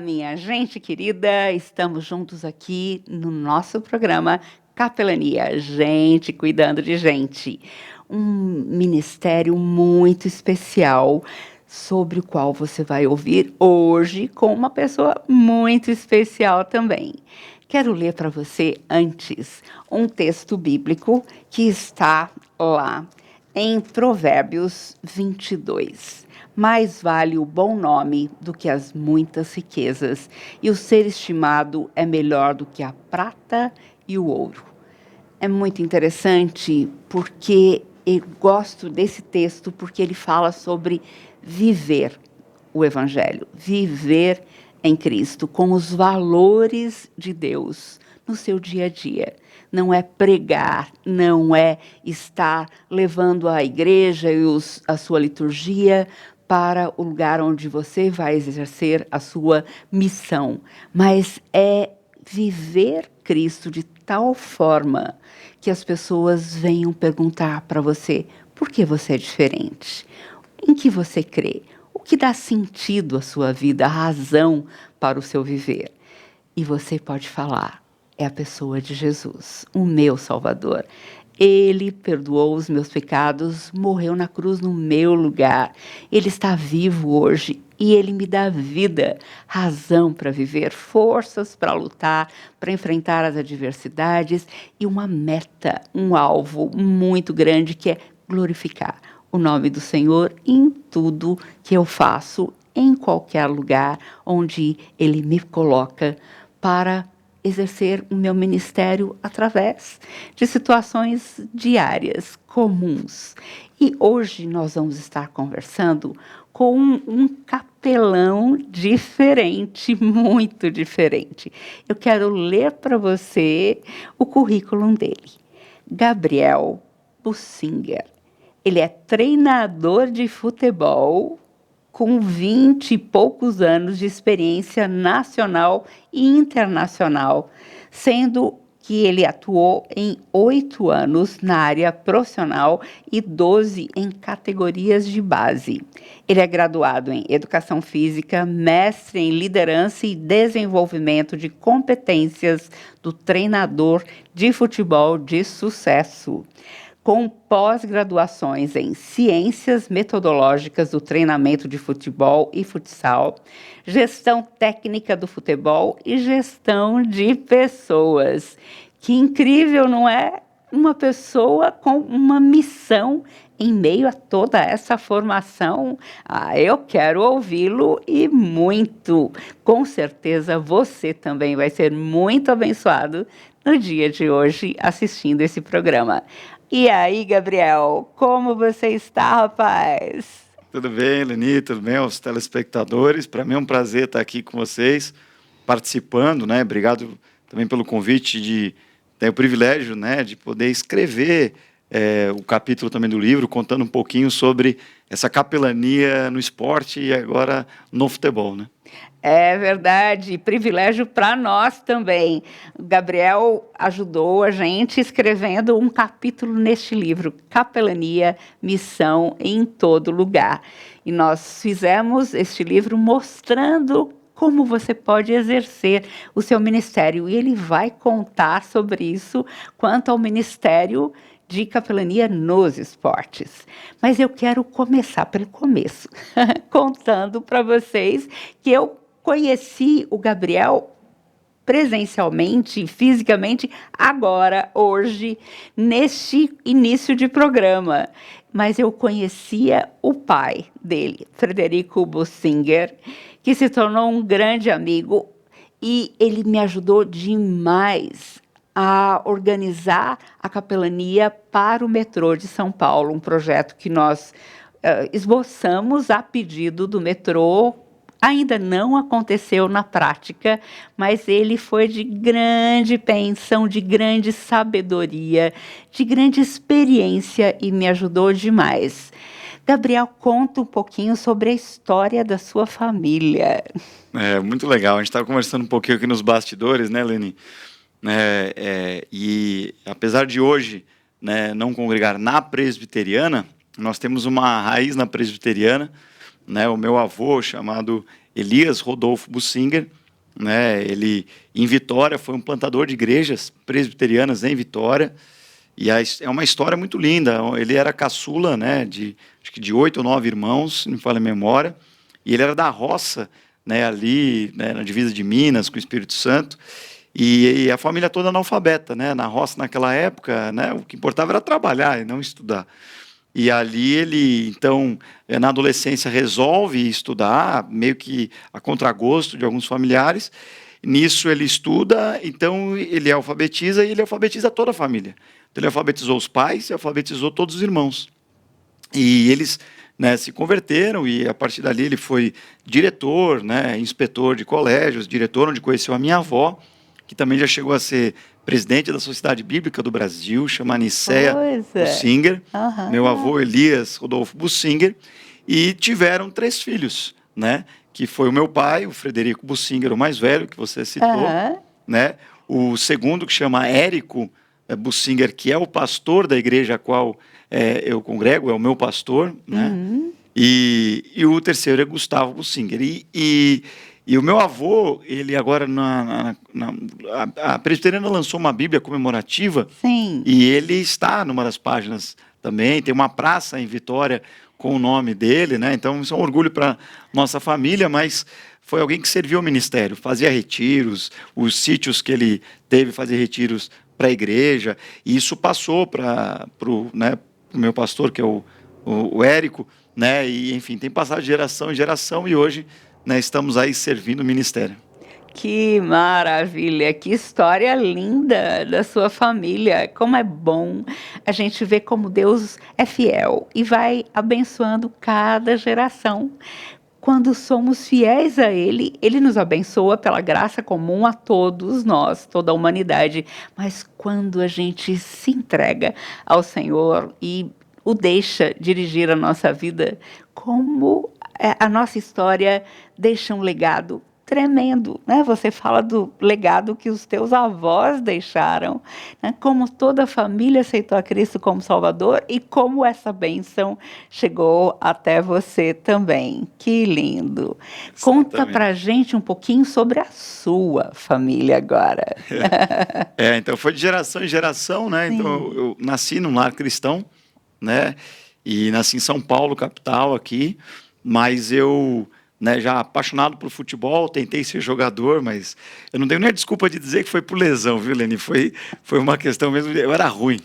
minha gente querida, estamos juntos aqui no nosso programa Capelania, gente cuidando de gente. Um ministério muito especial sobre o qual você vai ouvir hoje com uma pessoa muito especial também. Quero ler para você antes um texto bíblico que está lá em Provérbios 22. Mais vale o bom nome do que as muitas riquezas, e o ser estimado é melhor do que a prata e o ouro. É muito interessante porque eu gosto desse texto porque ele fala sobre viver o Evangelho, viver em Cristo, com os valores de Deus no seu dia a dia. Não é pregar, não é estar levando a igreja e a sua liturgia para o lugar onde você vai exercer a sua missão, mas é viver Cristo de tal forma que as pessoas venham perguntar para você por que você é diferente, em que você crê, o que dá sentido à sua vida, a razão para o seu viver. E você pode falar, é a pessoa de Jesus, o meu Salvador. Ele perdoou os meus pecados, morreu na cruz no meu lugar. Ele está vivo hoje e ele me dá vida, razão para viver, forças para lutar, para enfrentar as adversidades e uma meta, um alvo muito grande que é glorificar o nome do Senhor em tudo que eu faço, em qualquer lugar onde Ele me coloca para exercer o meu ministério através de situações diárias, comuns. E hoje nós vamos estar conversando com um capelão diferente, muito diferente. Eu quero ler para você o currículo dele. Gabriel Bussinger. Ele é treinador de futebol com 20 e poucos anos de experiência nacional e internacional, sendo que ele atuou em 8 anos na área profissional e 12 em categorias de base. Ele é graduado em Educação Física, mestre em Liderança e Desenvolvimento de Competências do Treinador de Futebol de Sucesso, com pós-graduações em Ciências Metodológicas do Treinamento de Futebol e Futsal, Gestão Técnica do Futebol e Gestão de Pessoas. Que incrível, não é? Uma pessoa com uma missão em meio a toda essa formação. Eu quero ouvi-lo e muito. Com certeza você também vai ser muito abençoado no dia de hoje assistindo esse programa. E aí, Gabriel, como você está, rapaz? Tudo bem, Leni? Tudo bem aos telespectadores? Para mim é um prazer estar aqui com vocês, participando, né? Obrigado também pelo convite de ter o privilégio, né, de poder escrever o capítulo também do livro, contando um pouquinho sobre essa capelania no esporte e agora no futebol, né? É verdade, privilégio para nós também. O Gabriel ajudou a gente escrevendo um capítulo neste livro, Capelania, Missão em Todo Lugar. E nós fizemos este livro mostrando como você pode exercer o seu ministério. E ele vai contar sobre isso quanto ao ministério de capelania nos esportes. Mas eu quero começar pelo começo, contando para vocês que eu conheci o Gabriel presencialmente, fisicamente, agora, hoje, neste início de programa. Mas eu conhecia o pai dele, Frederico Bussinger, que se tornou um grande amigo e ele me ajudou demais a organizar a capelania para o metrô de São Paulo, um projeto que nós esboçamos a pedido do metrô. Ainda não aconteceu na prática, mas ele foi de grande pensão, de grande sabedoria, de grande experiência e me ajudou demais. Gabriel, conta um pouquinho sobre a história da sua família. Muito legal. A gente estava conversando um pouquinho aqui nos bastidores, né, Leni? E apesar de hoje, né, não congregar na presbiteriana, nós temos uma raiz na presbiteriana, né? O meu avô, chamado Elias Rodolfo Bussinger, né? Ele, em Vitória, foi um plantador de igrejas presbiterianas em Vitória. E é uma história muito linda. Ele era caçula, né, acho que de 8 ou 9 irmãos, se não me falha a memória. E ele era da roça, né, ali, né, na divisa de Minas com o Espírito Santo. E a família toda analfabeta, né, na roça naquela época, né, o que importava era trabalhar e não estudar. E ali ele, então, na adolescência resolve estudar, meio que a contragosto de alguns familiares. Nisso ele estuda, então ele alfabetiza e ele alfabetiza toda a família. Então ele alfabetizou os pais e alfabetizou todos os irmãos. E eles, né, se converteram e a partir dali ele foi diretor, né, inspetor de colégios, diretor onde conheceu a minha avó, que também já chegou a ser presidente da Sociedade Bíblica do Brasil, chama Nicéia Bussinger, meu avô Elias Rodolfo Bussinger, e tiveram 3 filhos, né, que foi o meu pai, o Frederico Bussinger, o mais velho, que você citou, né, o segundo, que chama Érico Bussinger, que é o pastor da igreja a qual eu congrego, é o meu pastor, né, e o terceiro é Gustavo Bussinger. E o meu avô, ele agora, a Presbiteriana lançou uma Bíblia comemorativa. Sim. E ele está numa das páginas também, tem uma praça em Vitória com o nome dele, né? Então isso é um orgulho para nossa família, mas foi alguém que serviu ao ministério, fazia retiros, os sítios que ele teve fazia retiros para a igreja, e isso passou para o meu pastor, que é o Érico, né? E enfim, tem passado de geração em geração e hoje, né, estamos aí servindo o ministério. Que maravilha, que história linda da sua família. Como é bom a gente ver como Deus é fiel e vai abençoando cada geração. Quando somos fiéis a Ele, Ele nos abençoa pela graça comum a todos nós, toda a humanidade. Mas quando a gente se entrega ao Senhor e o deixa dirigir a nossa vida, como a nossa história deixa um legado tremendo, né? Você fala do legado que os teus avós deixaram, né? Como toda a família aceitou a Cristo como Salvador e como essa bênção chegou até você também. Que lindo! Exatamente. Conta pra gente um pouquinho sobre a sua família agora. Então foi de geração em geração, né? Sim. Então eu nasci num lar cristão, né? E nasci em São Paulo, capital aqui, mas eu, né, já apaixonado por futebol, tentei ser jogador, mas eu não tenho nem a desculpa de dizer que foi por lesão, viu, Leni? Foi uma questão mesmo, eu era ruim.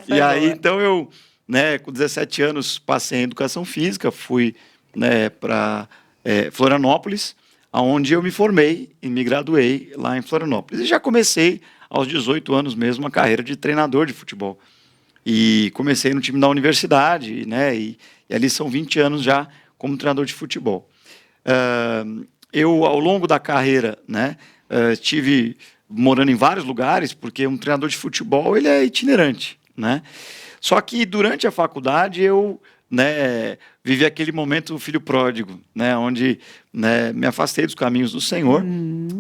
E aí, então eu, né, com 17 anos, passei em educação física, fui, né, para Florianópolis, onde eu me formei e me graduei lá em Florianópolis. E já comecei, aos 18 anos mesmo, a carreira de treinador de futebol. E comecei no time da universidade, né, e ali são 20 anos já como treinador de futebol. Eu, ao longo da carreira, né, estive morando em vários lugares, porque um treinador de futebol ele é itinerante, né? Só que durante a faculdade eu, né, vivi aquele momento filho pródigo, né, onde, né, me afastei dos caminhos do Senhor.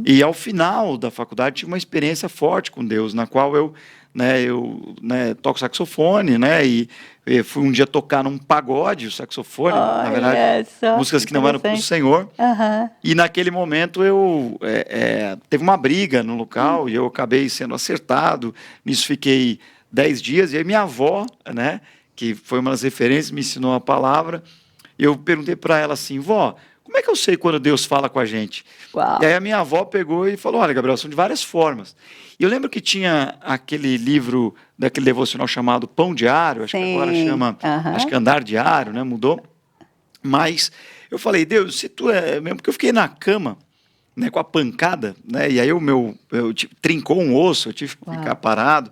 E ao final da faculdade tive uma experiência forte com Deus, na qual eu toco saxofone, né, e fui um dia tocar num pagode, o saxofone, na verdade, músicas que não eram para o Senhor. E naquele momento teve uma briga no local e eu acabei sendo acertado. Nisso fiquei 10 dias. E aí minha avó, né, que foi uma das referências, me ensinou a palavra. Eu perguntei para ela assim: vó, como é que eu sei quando Deus fala com a gente? Uau. E aí a minha avó pegou e falou: olha, Gabriel, são de várias formas. E eu lembro que tinha aquele livro, daquele devocional chamado Pão Diário, acho que agora chama, acho que Andar Diário, né, mudou. Mas eu falei: Deus, se tu é mesmo, porque eu fiquei na cama, né, com a pancada, né, e aí trincou um osso, eu tive que ficar parado.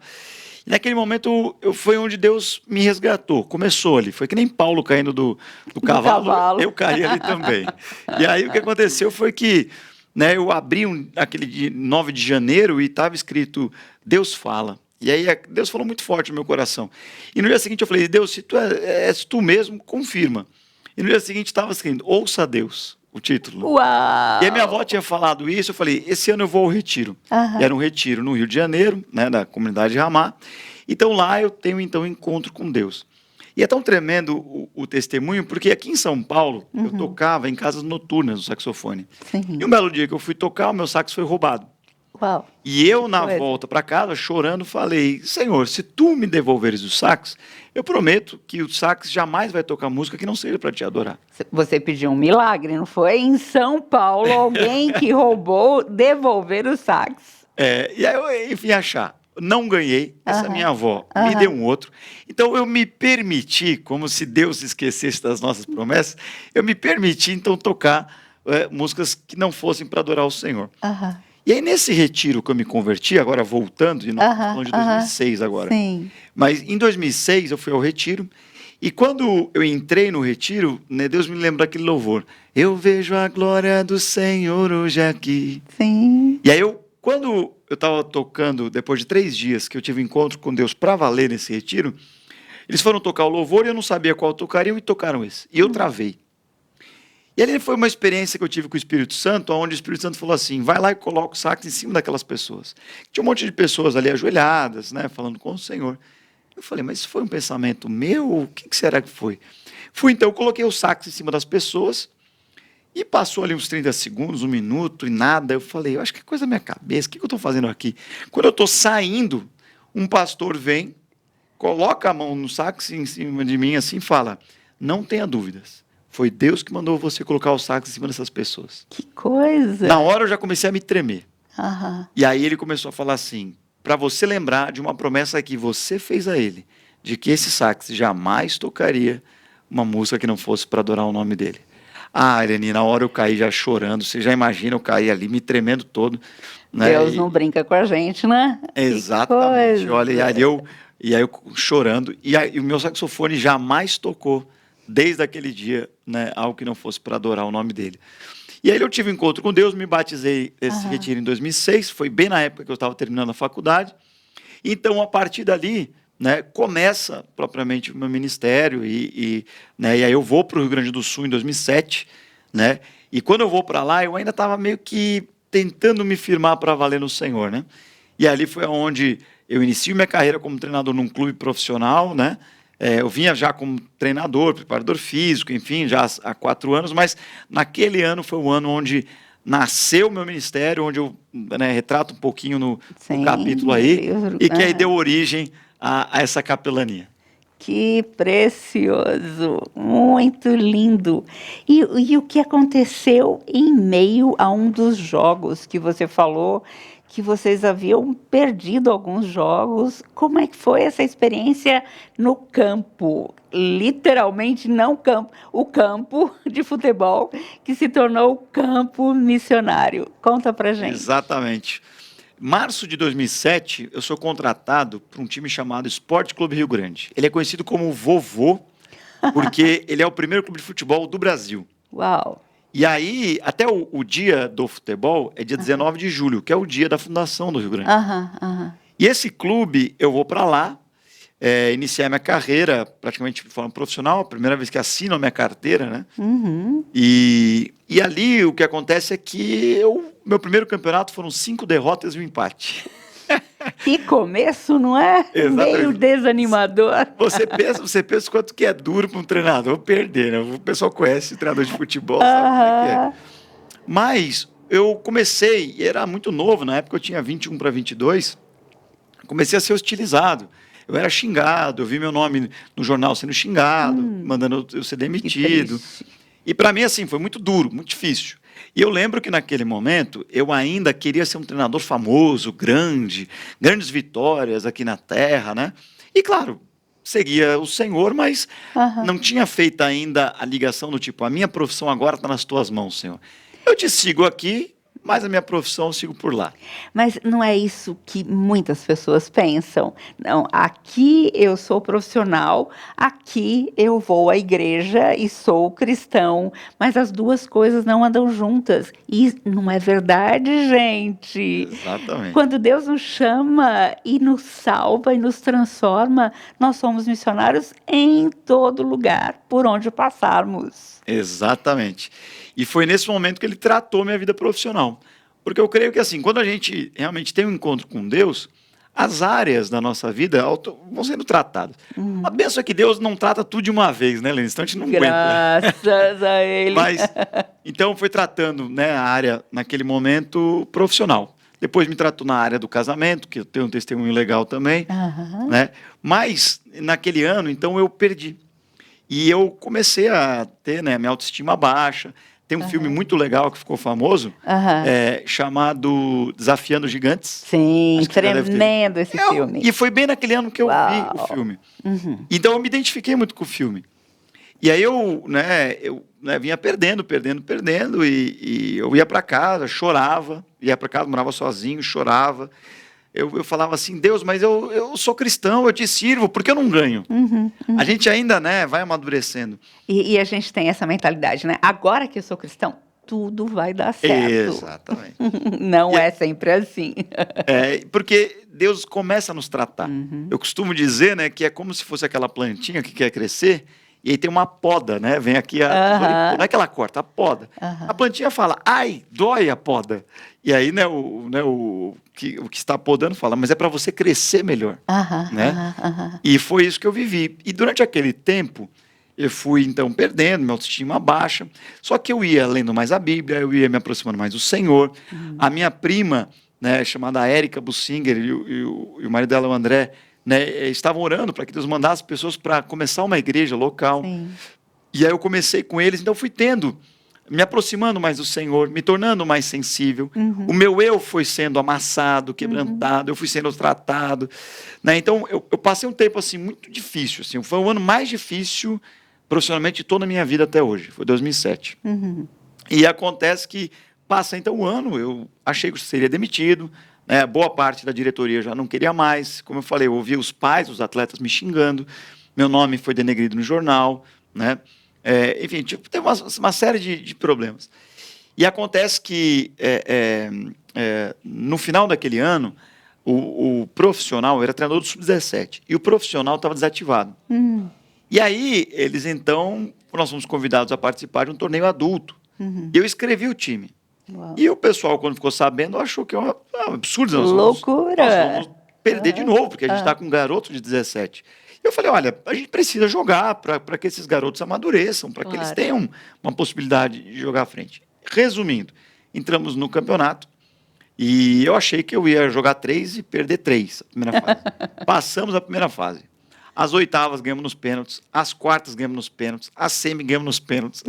E naquele momento foi onde Deus me resgatou. Começou ali. Foi que nem Paulo caindo do cavalo, eu caí ali também. E aí o que aconteceu foi que, né, eu abri aquele 9 de janeiro e estava escrito Deus fala. E aí Deus falou muito forte no meu coração. E no dia seguinte eu falei: Deus, se tu és tu mesmo, confirma. E no dia seguinte estava escrito Ouça a Deus, o título. Uau! E a minha avó tinha falado isso, eu falei: esse ano eu vou ao retiro. E era um retiro no Rio de Janeiro, né, da comunidade de Ramá. Então lá eu tenho encontro com Deus. E é tão tremendo o testemunho, porque aqui em São Paulo, eu tocava em casas noturnas no saxofone. E um Sim. belo dia que eu fui tocar, o meu sax foi roubado. Uau, E eu, na coisa. volta para casa, chorando, falei: Senhor, se tu me devolveres o sax, eu prometo que o sax jamais vai tocar música que não seja para te adorar. Você pediu um milagre, não foi? Em São Paulo, alguém que roubou devolver o sax. E aí eu enfim achar. Não ganhei, essa Aham, minha avó me deu aham. um outro. Então eu me permiti, como se Deus esquecesse das nossas promessas, eu me permiti então tocar músicas que não fossem para adorar o Senhor. Aham, E aí nesse retiro que eu me converti, agora voltando, e nós estamos aham, falando de aham. 2006 agora, Sim. mas em 2006 eu fui ao retiro, e quando eu entrei no retiro, né, Deus me lembra aquele louvor: eu vejo a glória do Senhor hoje aqui. Sim. E aí quando eu estava tocando, depois de 3 dias que eu tive um encontro com Deus para valer nesse retiro, eles foram tocar o louvor e eu não sabia qual tocariam e tocaram esse. E eu travei. E ali foi uma experiência que eu tive com o Espírito Santo, onde o Espírito Santo falou assim: vai lá e coloca o sax em cima daquelas pessoas. Tinha um monte de pessoas ali ajoelhadas, né, falando com o Senhor. Eu falei: mas isso foi um pensamento meu? O que será que foi? Fui então, coloquei o sax em cima das pessoas e passou ali uns 30 segundos, 1 minuto e nada. Eu falei: eu acho que é coisa da minha cabeça, o que eu estou fazendo aqui? Quando eu estou saindo, um pastor vem, coloca a mão no sax em cima de mim assim e fala: não tenha dúvidas. Foi Deus que mandou você colocar o sax em cima dessas pessoas. Que coisa. Na hora eu já comecei a me tremer. Aham. E aí ele começou a falar assim: para você lembrar de uma promessa que você fez a ele, de que esse sax jamais tocaria uma música que não fosse para adorar o nome dele. Ah, Eleni, na hora eu caí já chorando, você já imagina eu caí ali me tremendo todo, né? Deus não brinca com a gente, né? Que Exatamente. Olha, coisa. e aí eu chorando, e o meu saxofone jamais tocou desde aquele dia, né, algo que não fosse para adorar o nome dele. E aí eu tive um encontro com Deus, me batizei esse Aham. retiro em 2006, foi bem na época que eu estava terminando a faculdade. Então, a partir dali, né, começa propriamente o meu ministério, né, e aí eu vou para o Rio Grande do Sul em 2007, né, e quando eu vou para lá, eu ainda estava meio que tentando me firmar para valer no Senhor, né, e ali foi onde eu inicio minha carreira como treinador num clube profissional, né, eu vinha já como treinador, preparador físico, enfim, já há 4 anos, mas naquele ano foi o ano onde nasceu o meu ministério, onde eu, né, retrato um pouquinho no Sim, capítulo no aí, livro. e que aí Aham. deu origem a essa capelania. Que precioso, muito lindo. E o que aconteceu em meio a um dos jogos que você falou que vocês haviam perdido alguns jogos? Como é que foi essa experiência no campo? Literalmente não campo, o campo de futebol que se tornou o campo missionário. Conta pra gente. Exatamente. Março de 2007, eu sou contratado para um time chamado Esporte Clube Rio Grande. Ele é conhecido como Vovô, porque ele é o primeiro clube de futebol do Brasil. Uau! E aí, até o dia do futebol é dia 19 de julho, que é o dia da fundação do Rio Grande. Aham, aham. E esse clube, eu vou para lá, iniciar minha carreira praticamente de forma profissional, a primeira vez que assino a minha carteira, né? Uhum. E ali o que acontece é que meu primeiro campeonato foram 5 derrotas e um empate. Que começo, não é? Meio Exatamente. desanimador. Você pensa quanto que é duro para um treinador perder, né? O pessoal conhece o treinador de futebol, sabe como é que é. Aham. Mas eu comecei, e era muito novo, na época eu tinha 21 para 22, comecei a ser hostilizado. Eu era xingado, eu vi meu nome no jornal sendo xingado, mandando eu ser Que demitido. triste. E para mim, assim, foi muito duro, muito difícil. E eu lembro que naquele momento eu ainda queria ser um treinador famoso, grande, grandes vitórias aqui na terra, né? E claro, seguia o Senhor, mas Aham. não tinha feito ainda a ligação do tipo: a minha profissão agora está nas tuas mãos, Senhor. Eu te sigo aqui, mas a minha profissão eu sigo por lá. Mas não é isso que muitas pessoas pensam. Não, aqui eu sou profissional, aqui eu vou à igreja e sou cristão, mas as duas coisas não andam juntas. E não é verdade, gente. Exatamente. Quando Deus nos chama e nos salva e nos transforma, nós somos missionários em todo lugar, por onde passarmos. Exatamente. E foi nesse momento que ele tratou minha vida profissional. Porque eu creio que, assim, quando a gente realmente tem um encontro com Deus, as áreas da nossa vida vão sendo tratadas. A benção é que Deus não trata tudo de uma vez, né, Lenice? Então a gente não aguenta. Graças a Ele. Mas, então foi tratando, né, a área, naquele momento, profissional. Depois me tratou na área do casamento, que eu tenho um testemunho legal também, né? Mas, naquele ano, então, eu perdi. E eu comecei a ter, né, minha autoestima baixa. Tem um filme muito legal que ficou famoso, chamado Desafiando Gigantes. Sim, Acho que você já deve ter tremendo esse filme. E foi bem naquele ano que eu vi o filme. Então eu me identifiquei muito com o filme. E aí eu vinha perdendo, e eu ia para casa, chorava, morava sozinho, chorava. Eu falava assim, Deus, mas eu sou cristão, eu te sirvo, por que eu não ganho? A gente ainda, né, vai amadurecendo. E a gente tem essa mentalidade, né? Agora que eu sou cristão, tudo vai dar certo. Exatamente. Não é sempre assim. Porque Deus começa a nos tratar. Eu costumo dizer, né, que é como se fosse aquela plantinha que quer crescer, e aí tem uma poda, né? Vem aqui não é que ela corta, a poda. A plantinha fala, ai, dói a poda. E aí, né, o que está podando fala, mas é para você crescer melhor. Né? E foi isso que eu vivi. E durante aquele tempo, eu fui, então, perdendo, minha autoestima baixa. Só que eu ia lendo mais a Bíblia, eu ia me aproximando mais do Senhor. A minha prima, né, chamada Érica Bussinger, e o marido dela, o André, né, estavam orando para que Deus mandasse pessoas para começar uma igreja local. Sim. E aí eu comecei com eles, então fui me aproximando mais do Senhor, me tornando mais sensível. O meu eu foi sendo amassado, quebrantado, eu fui sendo tratado. Né? Então eu passei um tempo assim, muito difícil. Assim, foi o ano mais difícil profissionalmente de toda a minha vida até hoje, foi 2007. E acontece que passa então o ano, eu achei que eu seria demitido. Boa parte da diretoria já não queria mais. Como eu falei, eu ouvi os pais, os atletas me xingando. Meu nome foi denegrido no jornal. Né? Enfim, teve uma série de problemas. E acontece que, no final daquele ano, o profissional, eu era treinador do Sub-17, e o profissional estava desativado. E aí, nós fomos convidados a participar de um torneio adulto. E eu escrevi o time. Uau. E o pessoal, quando ficou sabendo, achou que é um absurdo. Loucura! Nós vamos perder de novo, porque a gente está com um garoto de 17. Eu falei, olha, a gente precisa jogar para que esses garotos amadureçam, para que eles tenham uma possibilidade de jogar à frente. Resumindo, entramos no campeonato e eu achei que eu ia jogar 3 e perder 3 a primeira fase. Passamos a primeira fase. As oitavas ganhamos nos pênaltis, as quartas ganhamos nos pênaltis, a semi ganhamos nos pênaltis.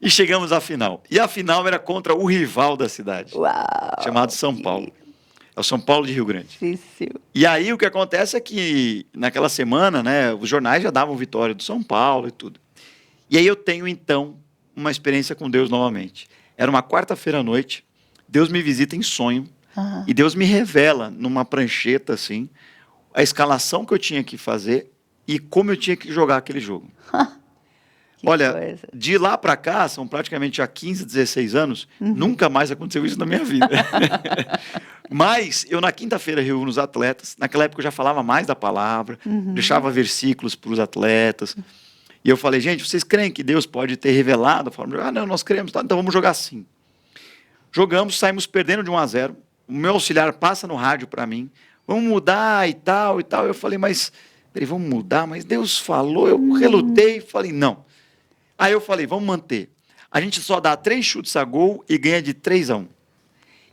E chegamos à final. E a final era contra o rival da cidade, chamado São Paulo. É o São Paulo de Rio Grande. Difícil. E aí o que acontece é que naquela semana, né, os jornais já davam vitória do São Paulo e tudo. E aí eu tenho então uma experiência com Deus novamente. Era uma quarta-feira à noite, Deus me visita em sonho e Deus me revela numa prancheta assim a escalação que eu tinha que fazer e como eu tinha que jogar aquele jogo. Olha, coisa. De lá para cá, são praticamente já 15, 16 anos, nunca mais aconteceu isso na minha vida. Mas eu na quinta-feira reúno os atletas, naquela época eu já falava mais da palavra, deixava versículos para os atletas, e eu falei, gente, vocês creem que Deus pode ter revelado? Falaram, não, nós cremos, então vamos jogar assim. Jogamos, saímos perdendo de 1-0, o meu auxiliar passa no rádio para mim, vamos mudar e tal, eu falei, mas, peraí, vamos mudar? Mas Deus falou, eu relutei e falei, não. Aí eu falei, vamos manter. A gente só dá 3 chutes a gol e ganha de 3-1.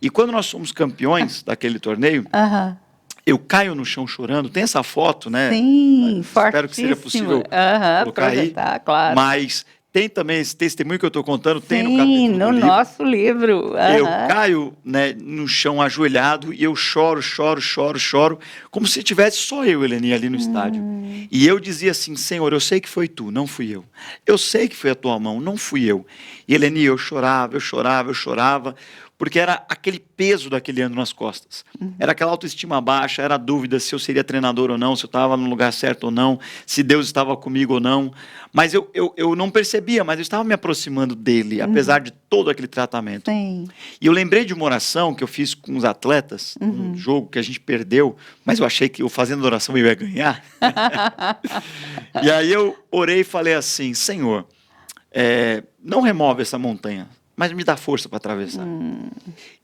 E quando nós somos campeões daquele torneio, eu caio no chão chorando. Tem essa foto, né? Sim, Espero que seja possível colocar aí. Claro. Mas tem também esse testemunho que eu estou contando, tem no capítulo Sim, do no livro. nosso livro. Eu caio, né, no chão ajoelhado e eu choro, como se tivesse só eu, Eleni, ali no estádio. E eu dizia assim, Senhor, eu sei que foi tu, não fui eu. Eu sei que foi a tua mão, não fui eu. E Eleni, eu chorava, porque era aquele peso daquele ano nas costas. Era aquela autoestima baixa, era a dúvida se eu seria treinador ou não, se eu estava no lugar certo ou não, se Deus estava comigo ou não. Mas eu não percebia, mas eu estava me aproximando dele, apesar de todo aquele tratamento. Sim. E eu lembrei de uma oração que eu fiz com os atletas, num jogo que a gente perdeu, mas eu achei que eu fazendo oração eu ia ganhar. E aí eu orei e falei assim, Senhor, não remove essa montanha mas me dá força para atravessar.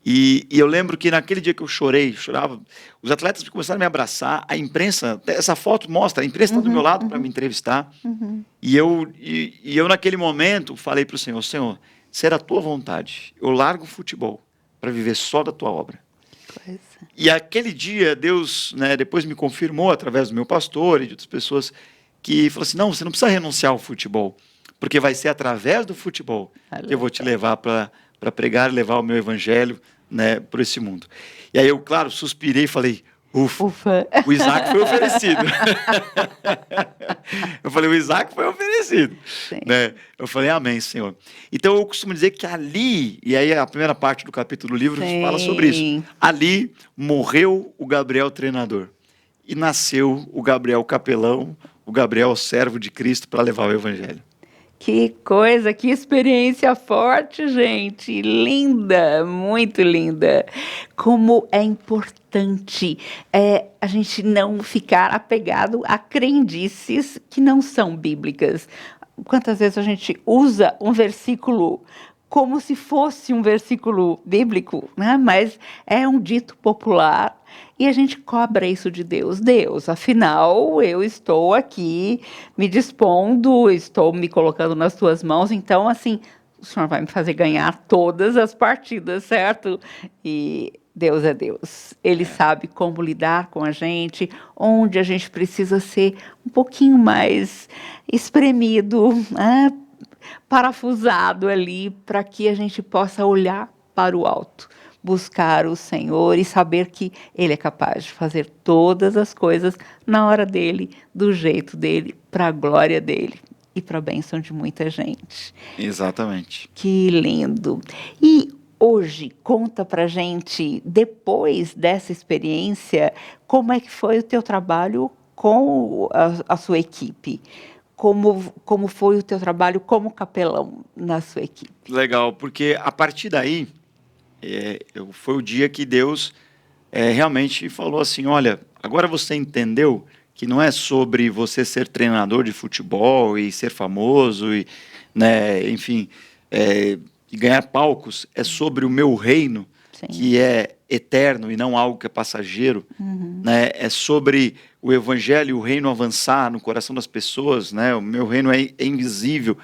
E eu lembro que naquele dia que eu chorava, os atletas começaram a me abraçar, a imprensa, essa foto mostra, a imprensa está do meu lado para me entrevistar, e eu naquele momento falei para o Senhor, Senhor, se era a tua vontade, eu largo o futebol para viver só da tua obra. Coisa. E aquele dia, Deus, né, depois me confirmou, através do meu pastor e de outras pessoas, que falou assim, não, você não precisa renunciar ao futebol, porque vai ser através do futebol que eu vou te levar para pregar e levar o meu evangelho, né, por esse mundo. E aí eu, claro, suspirei e falei, ufa, o Isaac foi oferecido. Eu falei, o Isaac foi oferecido. Né? Eu falei, amém, Senhor. Então eu costumo dizer que ali, e aí a primeira parte do capítulo do livro fala sobre isso, ali morreu o Gabriel treinador e nasceu o Gabriel capelão, o Gabriel servo de Cristo para levar o evangelho. Que coisa, que experiência forte, gente. Linda, muito linda. Como é importante a gente não ficar apegado a crendices que não são bíblicas. Quantas vezes a gente usa um versículo como se fosse um versículo bíblico, né? Mas é um dito popular e a gente cobra isso de Deus. Deus, afinal, eu estou aqui me dispondo, estou me colocando nas tuas mãos, então, assim, o Senhor vai me fazer ganhar todas as partidas, certo? E Deus é Deus. Ele sabe como lidar com a gente, onde a gente precisa ser um pouquinho mais espremido, né? Parafusado ali, para que a gente possa olhar para o alto, buscar o Senhor e saber que Ele é capaz de fazer todas as coisas na hora dele, do jeito dele, para a glória dele e para a bênção de muita gente. Exatamente. Que lindo! E hoje, conta pra gente, depois dessa experiência, como é que foi o teu trabalho com a sua equipe? Como foi o teu trabalho como capelão na sua equipe? Legal, porque a partir daí, foi o dia que Deus realmente falou assim, olha, agora você entendeu que não é sobre você ser treinador de futebol e ser famoso, e, né, enfim, e ganhar palcos, é sobre o meu reino, sim, que é eterno e não algo que é passageiro, né? É sobre o evangelho e o reino avançar no coração das pessoas, né? O meu reino é invisível,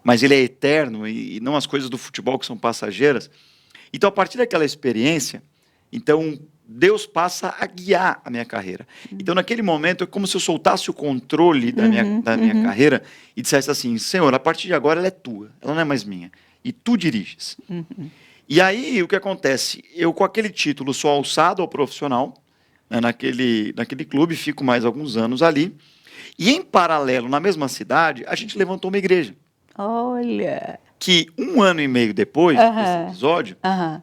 mas ele é eterno e não as coisas do futebol que são passageiras. Então, a partir daquela experiência, então Deus passa a guiar a minha carreira. Então, naquele momento, é como se eu soltasse o controle da minha carreira e dissesse assim, Senhor, a partir de agora ela é tua, ela não é mais minha, e tu diriges. E aí, o que acontece? Eu, com aquele título, sou alçado ao profissional, né, naquele clube, fico mais alguns anos ali, e em paralelo, na mesma cidade, a gente levantou uma igreja. Olha! Que 1 ano e meio depois desse episódio,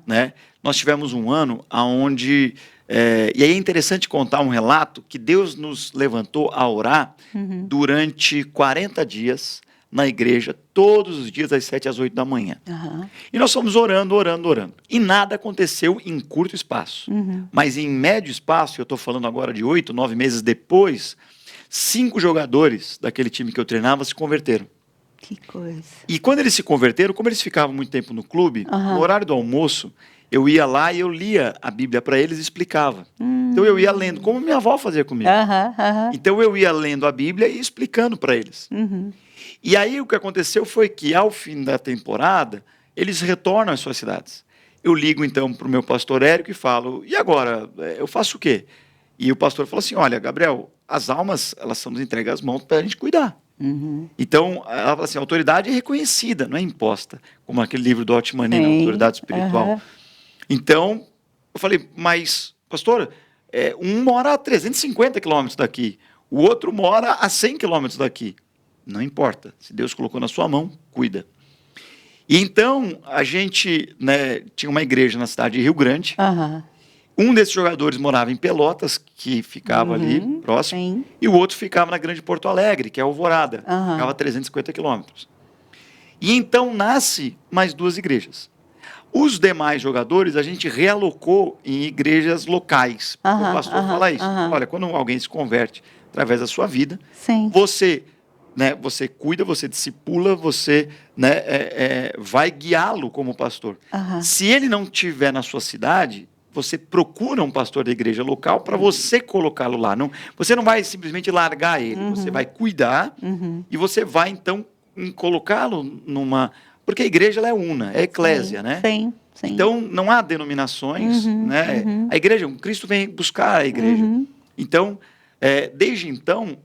né, nós tivemos um ano onde... e aí é interessante contar um relato que Deus nos levantou a orar durante 40 dias na igreja, todos os dias, das 7 às 8 da manhã. E nós fomos orando. E nada aconteceu em curto espaço. Mas em médio espaço, eu estou falando agora de 8, 9 meses depois, 5 jogadores daquele time que eu treinava se converteram. Que coisa. E quando eles se converteram, como eles ficavam muito tempo no clube, no horário do almoço, eu ia lá e eu lia a Bíblia para eles e explicava. Então eu ia lendo, como minha avó fazia comigo. Então eu ia lendo a Bíblia e explicando para eles. E aí o que aconteceu foi que, ao fim da temporada, eles retornam às suas cidades. Eu ligo então para o meu pastor Érico e falo, e agora, eu faço o quê? E o pastor falou assim, olha, Gabriel, as almas, elas são nos entregues às mãos para a gente cuidar. Então, ela fala assim, a autoridade é reconhecida, não é imposta, como aquele livro do Otmani, autoridade espiritual. Então, eu falei, mas, pastor, um mora a 350 quilômetros daqui, o outro mora a 100 quilômetros daqui. Não importa, se Deus colocou na sua mão, cuida. E então, a gente, né, tinha uma igreja na cidade de Rio Grande. Um desses jogadores morava em Pelotas, que ficava ali próximo, sim, e o outro ficava na Grande Porto Alegre, que é Alvorada, ficava a 350 quilômetros. E então nasce mais 2 igrejas. Os demais jogadores a gente realocou em igrejas locais. O pastor fala isso. Olha, quando alguém se converte através da sua vida, sim, você né, você cuida, você discipula, você, né, vai guiá-lo como pastor. Aham. Se ele não estiver na sua cidade, você procura um pastor da igreja local para você colocá-lo lá. Não, você não vai simplesmente largar ele, você vai cuidar e você vai, então, colocá-lo numa... Porque a igreja ela é una, é eclésia, né? Sim, sim. Então, não há denominações, né? A igreja, Cristo vem buscar a igreja. Então, desde então,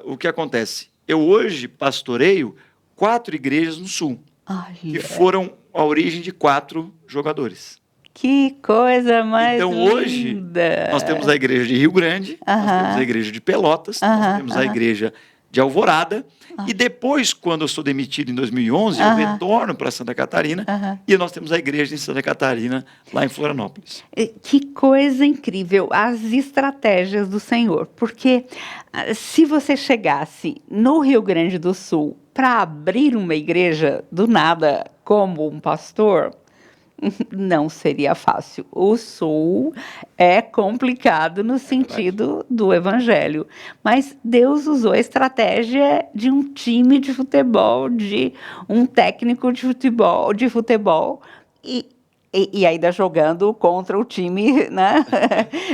o que acontece? Eu hoje pastoreio 4 igrejas no Sul, que Olha, foram a origem de 4 jogadores. que coisa mais Então, hoje, linda. nós temos a igreja de Rio Grande, nós temos a igreja de Pelotas, nós temos a igreja de Alvorada, e depois, quando eu sou demitido em 2011, eu retorno para Santa Catarina, e nós temos a igreja em Santa Catarina, lá em Florianópolis. Que coisa incrível, as estratégias do Senhor. Porque se você chegasse no Rio Grande do Sul para abrir uma igreja do nada como um pastor, não seria fácil. O Sul é complicado no sentido do evangelho. Mas Deus usou a estratégia de um time de futebol, de um técnico de futebol e ainda jogando contra o time, né,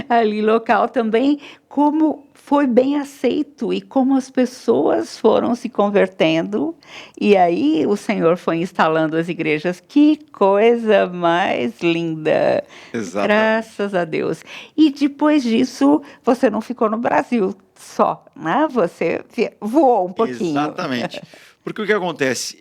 ali local também, como foi bem aceito e como as pessoas foram se convertendo, e aí o Senhor foi instalando as igrejas. Que coisa mais linda! Exatamente. Graças a Deus. E depois disso, você não ficou no Brasil só, né? Você voou um pouquinho. Exatamente. Porque o que acontece?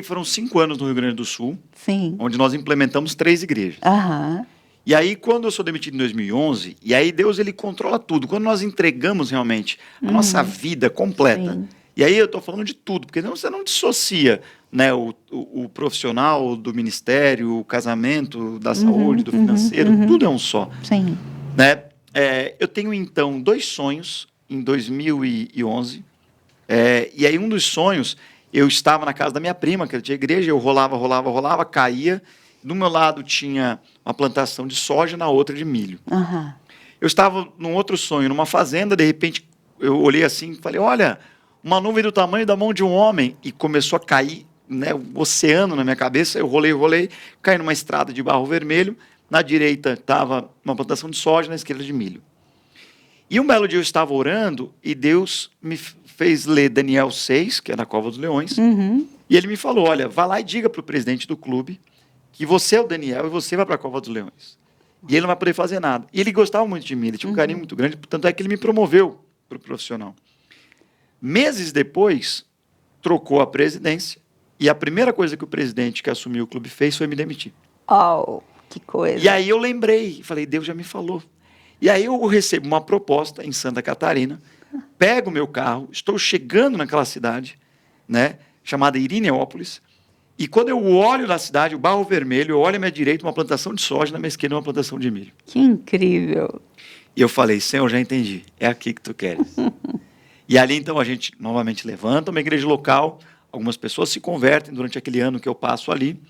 Foram 5 anos no Rio Grande do Sul, Sim. onde nós implementamos 3 igrejas. Aham. E aí, quando eu sou demitido em 2011, e aí Deus ele controla tudo. Quando nós entregamos realmente a nossa vida completa, Sim. e aí eu estou falando de tudo, porque você não dissocia, né, o profissional do ministério, o casamento, da saúde, do financeiro, tudo é um só. Sim. Né? Eu tenho, então, 2 sonhos em 2011, e aí um dos sonhos, eu estava na casa da minha prima, que tinha igreja, eu rolava, caía. Do meu lado tinha uma plantação de soja, na outra de milho. Aham. Eu estava num outro sonho, numa fazenda, de repente eu olhei assim e falei, olha, uma nuvem do tamanho da mão de um homem, e começou a cair, né, o oceano na minha cabeça. Eu rolei, caí numa estrada de barro vermelho, na direita estava uma plantação de soja, na esquerda de milho. E um belo dia eu estava orando e Deus me fez ler Daniel 6, que é na Cova dos Leões, e ele me falou, olha, vá lá e diga para o presidente do clube que você é o Daniel e você vai para a Cova dos Leões. E ele não vai poder fazer nada. E ele gostava muito de mim, ele tinha um carinho muito grande, tanto é que ele me promoveu para o profissional. Meses depois, trocou a presidência, e a primeira coisa que o presidente que assumiu o clube fez foi me demitir. Oh, que coisa. E aí eu lembrei, falei, Deus já me falou. E aí eu recebo uma proposta em Santa Catarina, pego o meu carro, estou chegando naquela cidade, né, chamada Irineópolis, e quando eu olho na cidade, o barro vermelho, eu olho à minha direita uma plantação de soja, na minha esquerda uma plantação de milho. Que incrível. E eu falei, Senhor, já entendi, é aqui que tu queres. E ali então a gente novamente levanta uma igreja local, algumas pessoas se convertem durante aquele ano que eu passo ali,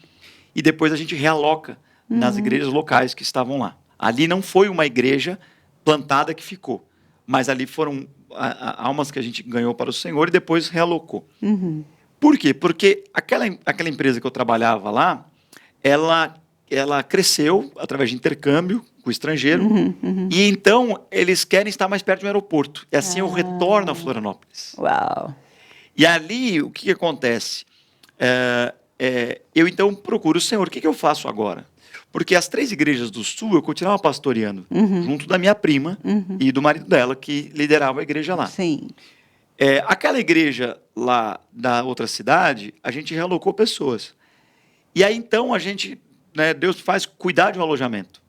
e depois a gente realoca nas igrejas locais que estavam lá. Ali não foi uma igreja plantada que ficou, mas ali foram almas que a gente ganhou para o Senhor e depois realocou. Por quê? Porque aquela empresa que eu trabalhava lá, ela cresceu através de intercâmbio com o estrangeiro, e então eles querem estar mais perto do aeroporto. E assim eu retorno a Florianópolis. Uau. E ali, o que acontece? Eu então procuro o Senhor, o que eu faço agora? Porque as 3 igrejas do Sul eu continuava pastoreando, junto da minha prima e do marido dela, que liderava a igreja lá. Sim. Aquela igreja lá da outra cidade, a gente realocou pessoas. E aí então a gente, né, Deus faz cuidar de um alojamento.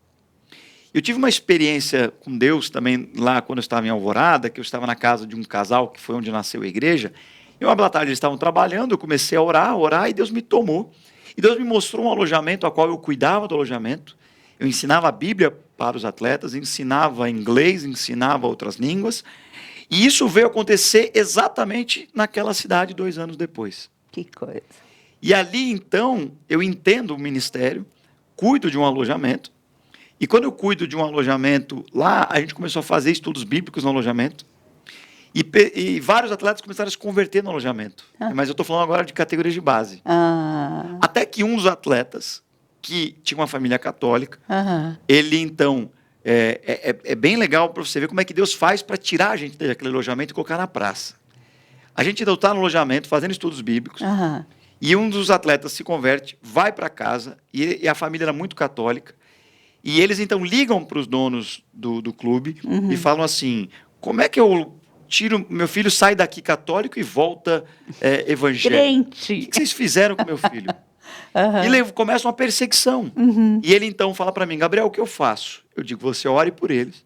Eu tive uma experiência com Deus também lá quando eu estava em Alvorada, que eu estava na casa de um casal, que foi onde nasceu a igreja, e uma bela tarde eles estavam trabalhando, eu comecei a orar, e Deus me tomou. E Deus me mostrou um alojamento a qual eu cuidava do alojamento. Eu ensinava a Bíblia para os atletas, ensinava inglês, ensinava outras línguas. E isso veio acontecer exatamente naquela cidade 2 anos depois. Que coisa. E ali, então, eu entendo o ministério, cuido de um alojamento. E quando eu cuido de um alojamento lá, a gente começou a fazer estudos bíblicos no alojamento. E vários atletas começaram a se converter no alojamento. Mas eu estou falando agora de categorias de base. Até que um dos atletas, que tinha uma família católica, ele então... É bem legal para você ver como é que Deus faz para tirar a gente daquele alojamento e colocar na praça. A gente então está no alojamento, fazendo estudos bíblicos, e um dos atletas se converte, vai para casa, e a família era muito católica, e eles então ligam para os donos do clube e falam assim, como é que eu tiro, meu filho sai daqui católico e volta evangélico? O que vocês fizeram com meu filho? E começa uma perseguição. E ele então fala para mim, Gabriel, o que eu faço? Eu digo, você ore por eles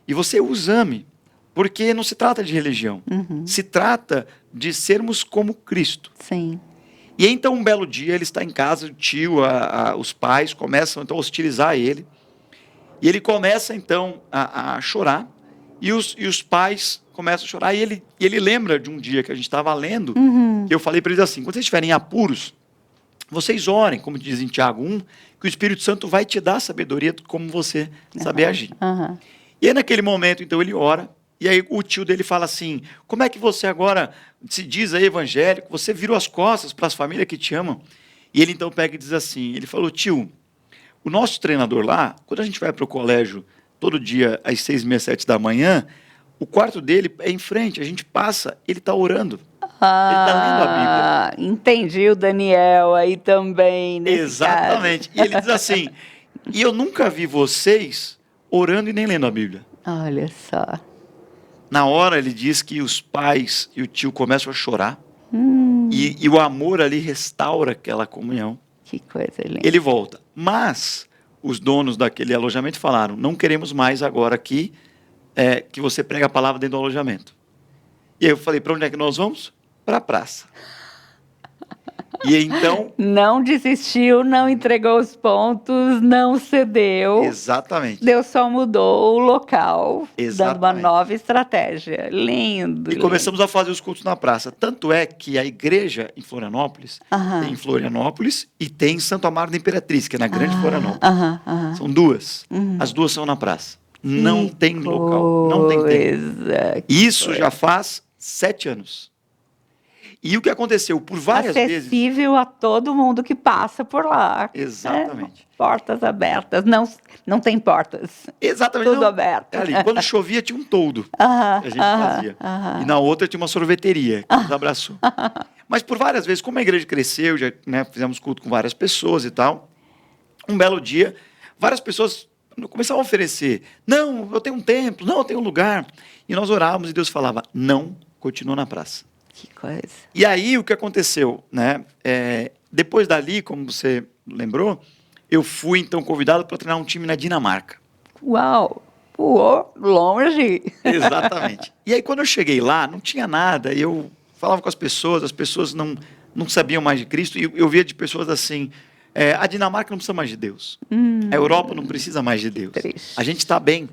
e você os ame, porque não se trata de religião, se trata de sermos como Cristo. Sim. E então um belo dia ele está em casa, o tio, os pais começam então a hostilizar ele, e ele começa então a chorar, e os pais começam a chorar, e ele lembra de um dia que a gente estava lendo, que eu falei para eles assim, quando vocês estiverem em apuros, vocês orem, como diz em Tiago 1, que o Espírito Santo vai te dar sabedoria de como você saber agir. E aí naquele momento, então, ele ora, e aí o tio dele fala assim, como é que você agora se diz aí evangélico, você virou as costas para as famílias que te amam? E ele então pega e diz assim, ele falou, tio, o nosso treinador lá, quando a gente vai para o colégio todo dia às 6h30, 7 da manhã, o quarto dele é em frente, a gente passa, ele está orando. Ele está lendo a Bíblia. Entendi o Daniel aí também. Exatamente. Caso. E ele diz assim, e eu nunca vi vocês orando e nem lendo a Bíblia. Olha só. Na hora ele diz que os pais e o tio começam a chorar. E o amor ali restaura aquela comunhão. Que coisa linda. Ele volta. Mas os donos daquele alojamento falaram, não queremos mais agora aqui que você pregue a palavra dentro do alojamento. E aí eu falei, para onde é que nós vamos? Para a praça. E então... Não desistiu, não entregou os pontos, não cedeu. Exatamente. Deus só mudou o local, Exatamente. dando uma nova estratégia. Lindo. E começamos a fazer os cultos na praça. Tanto é que a igreja em Florianópolis, tem em Florianópolis e tem em Santo Amaro da Imperatriz, que é na Grande Florianópolis. São duas. As duas são na praça. Não tem local, não tem tempo. Isso já faz 7 anos. E o que aconteceu por várias vezes... Acessível a todo mundo que passa por lá. Exatamente. Portas abertas. Não tem portas. Exatamente. Tudo aberto. Ali, quando chovia, tinha um toldo que a gente fazia. E na outra tinha uma sorveteria que nos abraçou. Mas por várias vezes, como a igreja cresceu, já fizemos culto com várias pessoas e tal, um belo dia, várias pessoas começavam a oferecer. Não, eu tenho um templo. Não, eu tenho um lugar. E nós orávamos e Deus falava, não, continua na praça. Que coisa. E aí o que aconteceu, né? Depois dali, como você lembrou, eu fui então convidado para treinar um time na Dinamarca. Uau! Pô, longe. Exatamente. E aí quando eu cheguei lá, não tinha nada. E eu falava com as pessoas não sabiam mais de Cristo. E eu via de pessoas assim, a Dinamarca não precisa mais de Deus. A Europa não precisa mais de Deus. Triste. A gente está bem.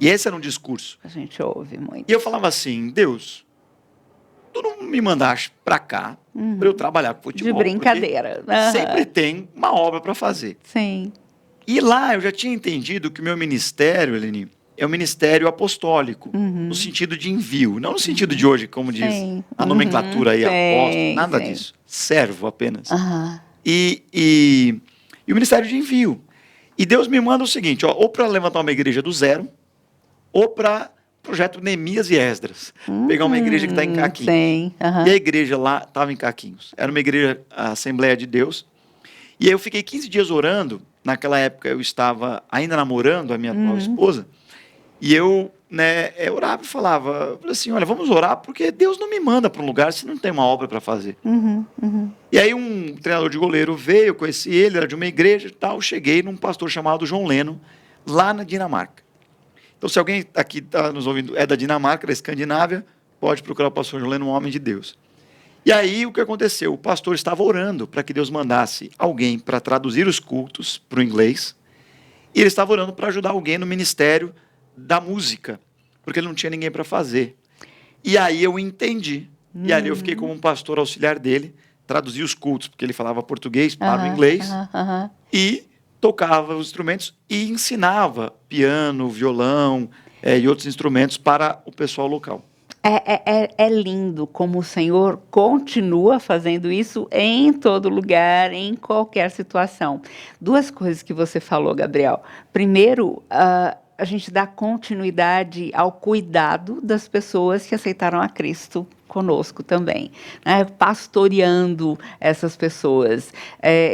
E esse era um discurso. A gente ouve muito. E eu falava assim, Deus... tu não me mandaste para cá para eu trabalhar com futebol. De brincadeira. Sempre tem uma obra para fazer. Sim. E lá eu já tinha entendido que o meu ministério, Eleni, é um ministério apostólico, no sentido de envio. Não no sentido de hoje, como diz a nomenclatura aí, apóstolo, nada disso. Servo apenas. E o ministério de envio. E Deus me manda o seguinte, ou para levantar uma igreja do zero, ou para... projeto Neemias e Esdras. Pegar uma igreja que está em Caquinhos. Sim, E a igreja lá estava em Caquinhos. Era uma igreja, a Assembleia de Deus. E aí eu fiquei 15 dias orando. Naquela época eu estava ainda namorando a minha atual esposa. E eu orava e falava assim, olha, vamos orar porque Deus não me manda para um lugar se não tem uma obra para fazer. E aí um treinador de goleiro veio, eu conheci ele, era de uma igreja e tal. Cheguei num pastor chamado João Leno, lá na Dinamarca. Então, se alguém aqui está nos ouvindo, é da Dinamarca, da Escandinávia, pode procurar o pastor João Leno, um homem de Deus. E aí, o que aconteceu? O pastor estava orando para que Deus mandasse alguém para traduzir os cultos para o inglês, e ele estava orando para ajudar alguém no ministério da música, porque ele não tinha ninguém para fazer. E aí eu entendi. E ali eu fiquei como um pastor auxiliar dele, traduzi os cultos, porque ele falava português para o inglês, e... tocava os instrumentos e ensinava piano, violão e outros instrumentos para o pessoal local. É lindo como o Senhor continua fazendo isso em todo lugar, em qualquer situação. Duas coisas que você falou, Gabriel. Primeiro, a gente dá continuidade ao cuidado das pessoas que aceitaram a Cristo conosco também, né? Pastoreando essas pessoas.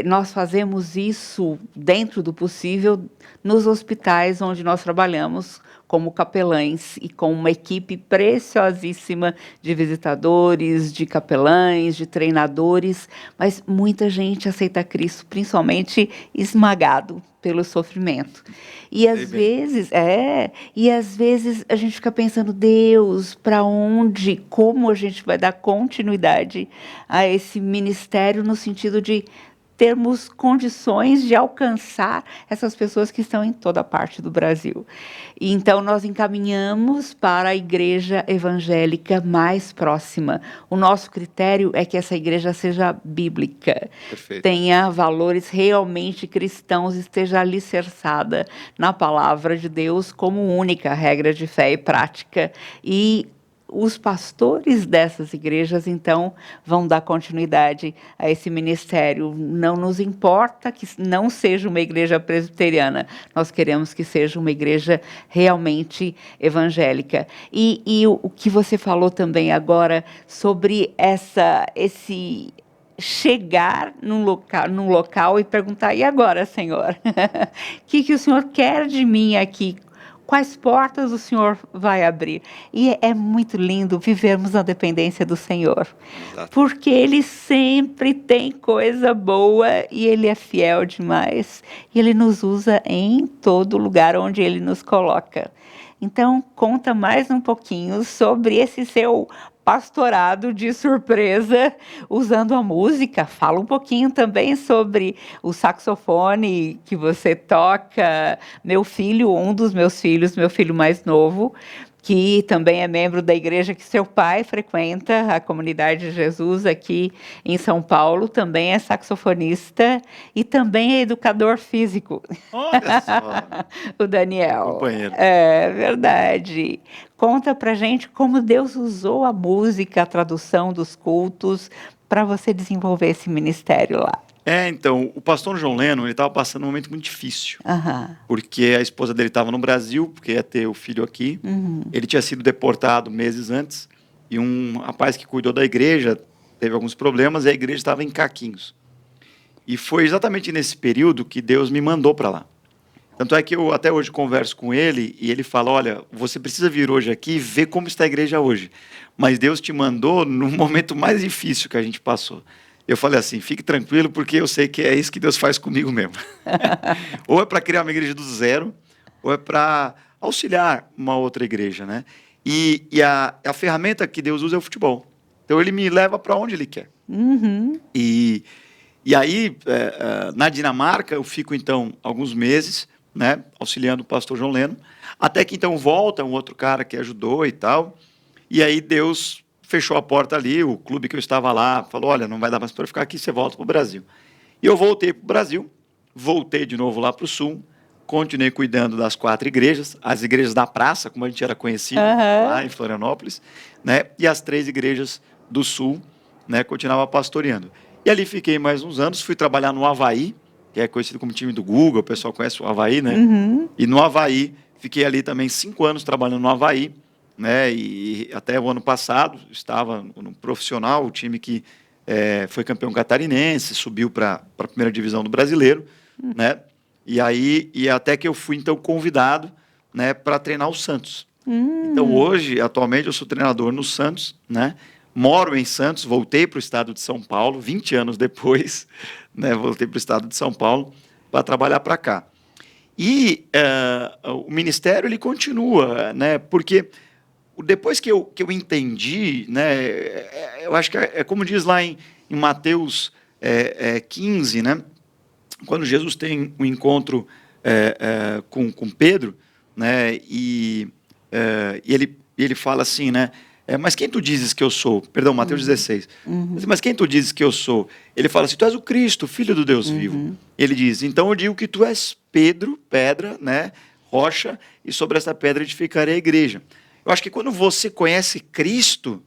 Nós fazemos isso dentro do possível nos hospitais onde nós trabalhamos como capelães e com uma equipe preciosíssima de visitadores, de capelães, de treinadores, mas muita gente aceita Cristo, principalmente esmagado pelo sofrimento. E às vezes a gente fica pensando, Deus, para onde, como a gente vai dar continuidade a esse ministério no sentido de termos condições de alcançar essas pessoas que estão em toda parte do Brasil. E então nós encaminhamos para a igreja evangélica mais próxima. O nosso critério é que essa igreja seja bíblica, Perfeito. tenha valores realmente cristãos, esteja alicerçada na palavra de Deus como única regra de fé e prática. E os pastores dessas igrejas, então, vão dar continuidade a esse ministério. Não nos importa que não seja uma igreja presbiteriana, nós queremos que seja uma igreja realmente evangélica. E o que você falou também agora sobre esse chegar num local e perguntar, e agora, Senhor? O que o Senhor quer de mim aqui? Quais portas o Senhor vai abrir? E é muito lindo vivermos na dependência do Senhor. Exato. Porque Ele sempre tem coisa boa e Ele é fiel demais. E Ele nos usa em todo lugar onde Ele nos coloca. Então, conta mais um pouquinho sobre esse seu pastorado de surpresa usando a música. Fala um pouquinho também sobre o saxofone que você toca. Meu filho, um dos meus filhos, meu filho mais novo, que também é membro da igreja que seu pai frequenta, a Comunidade de Jesus aqui em São Paulo, também é saxofonista e também é educador físico. Olha só. O Daniel. Companheiro. É verdade. Conta pra gente como Deus usou a música, a tradução dos cultos, para você desenvolver esse ministério lá. Então, o pastor João Leno, ele estava passando um momento muito difícil, Aham. porque a esposa dele estava no Brasil, porque ia ter o filho aqui. Ele tinha sido deportado meses antes, e um rapaz que cuidou da igreja teve alguns problemas, e a igreja estava em caquinhos. E foi exatamente nesse período que Deus me mandou para lá. Tanto é que eu até hoje converso com ele, e ele fala, olha, você precisa vir hoje aqui e ver como está a igreja hoje. Mas Deus te mandou no momento mais difícil que a gente passou. Eu falei assim, fique tranquilo, porque eu sei que é isso que Deus faz comigo mesmo. Ou é para criar uma igreja do zero, ou é para auxiliar uma outra igreja, né? E a ferramenta que Deus usa é o futebol. Então ele me leva para onde ele quer. E aí, na Dinamarca, eu fico então alguns meses, né, auxiliando o pastor João Leno, até que então volta um outro cara que ajudou e tal, e aí Deus fechou a porta ali, o clube que eu estava lá falou, olha, não vai dar mais para ficar aqui, você volta para o Brasil. E eu voltei para o Brasil, voltei de novo lá para o Sul, continuei cuidando das 4 igrejas, as igrejas da praça, como a gente era conhecido, lá em Florianópolis, né, e as 3 igrejas do Sul, né, continuava pastoreando. E ali fiquei mais uns anos, fui trabalhar no Avaí, que é conhecido como time do Google, o pessoal conhece o Avaí, né? E no Avaí, fiquei ali também 5 anos trabalhando no Avaí, né? E até o ano passado, estava no profissional, o time que foi campeão catarinense, subiu para a primeira divisão do Brasileiro, né? E aí, até que eu fui, então, convidado, né, para treinar o Santos. Então, hoje, atualmente, eu sou treinador no Santos, né? Moro em Santos, voltei para o estado de São Paulo, 20 anos depois, né, voltei para o estado de São Paulo para trabalhar para cá. E o ministério ele continua, né, porque depois que eu entendi, né, eu acho que é como diz lá em Mateus 15, né, quando Jesus tem um encontro com Pedro, né, e ele fala assim, né, mas quem tu dizes que eu sou? Perdão, Mateus 16. Mas quem tu dizes que eu sou? Ele fala assim, tu és o Cristo, filho do Deus vivo. Ele diz, então eu digo que tu és Pedro, pedra, né, rocha, e sobre essa pedra edificarei a igreja. Eu acho que quando você conhece Cristo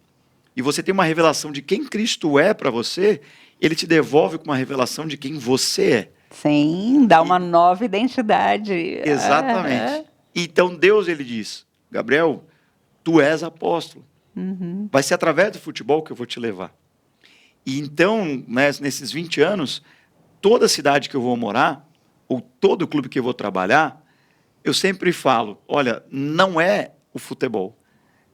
e você tem uma revelação de quem Cristo é para você, ele te devolve com uma revelação de quem você é. Sim, dá uma nova identidade. Exatamente. Então Deus, ele diz, Gabriel, tu és apóstolo. Vai ser através do futebol que eu vou te levar. E então, né, nesses 20 anos, toda cidade que eu vou morar, ou todo clube que eu vou trabalhar, eu sempre falo, olha, não é o futebol,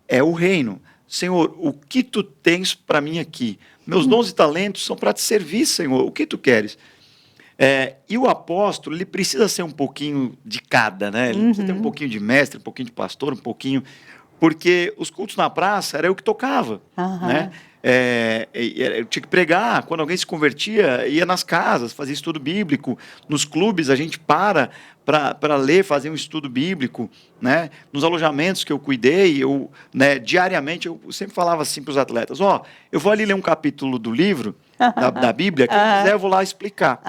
é o reino. Senhor, o que tu tens para mim aqui? Meus dons e talentos são para te servir, Senhor. O que tu queres? E o apóstolo, ele precisa ser um pouquinho de cada, né? Ele precisa ter um pouquinho de mestre, um pouquinho de pastor, um pouquinho... Porque os cultos na praça era eu que tocava, né? Eu tinha que pregar. Quando alguém se convertia, ia nas casas, fazia estudo bíblico. Nos clubes, a gente para ler, fazer um estudo bíblico, né? Nos alojamentos que eu cuidei, né, diariamente, eu sempre falava assim para os atletas, eu vou ali ler um capítulo do livro, da Bíblia, quem quiser eu vou lá explicar.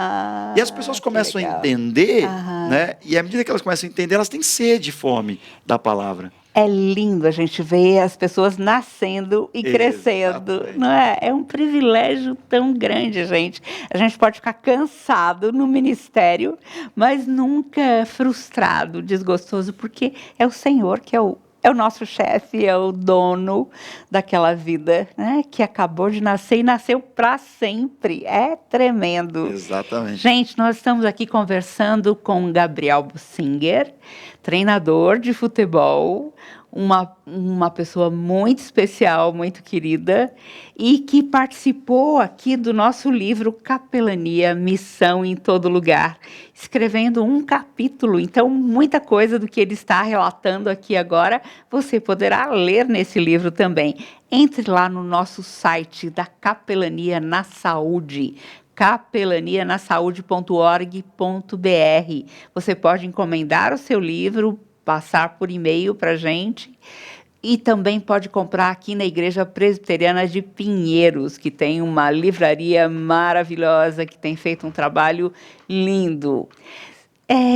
E as pessoas começam a entender, né? E à medida que elas começam a entender, elas têm sede e fome da palavra. É lindo a gente ver as pessoas nascendo e crescendo, Exatamente. não é? É um privilégio tão grande, gente. A gente pode ficar cansado no ministério, mas nunca frustrado, desgostoso, porque é o Senhor que é o nosso chefe, é o dono daquela vida, né? Que acabou de nascer e nasceu para sempre. É tremendo. Exatamente. Gente, nós estamos aqui conversando com Gabriel Bussinger, treinador de futebol, uma pessoa muito especial, muito querida, e que participou aqui do nosso livro Capelania, Missão em Todo Lugar, escrevendo um capítulo. Então, muita coisa do que ele está relatando aqui agora, você poderá ler nesse livro também. Entre lá no nosso site da Capelania na Saúde, capelanianasaude.org.br. Você pode encomendar o seu livro, passar por e-mail para a gente, e também pode comprar aqui na Igreja Presbiteriana de Pinheiros, que tem uma livraria maravilhosa, que tem feito um trabalho lindo.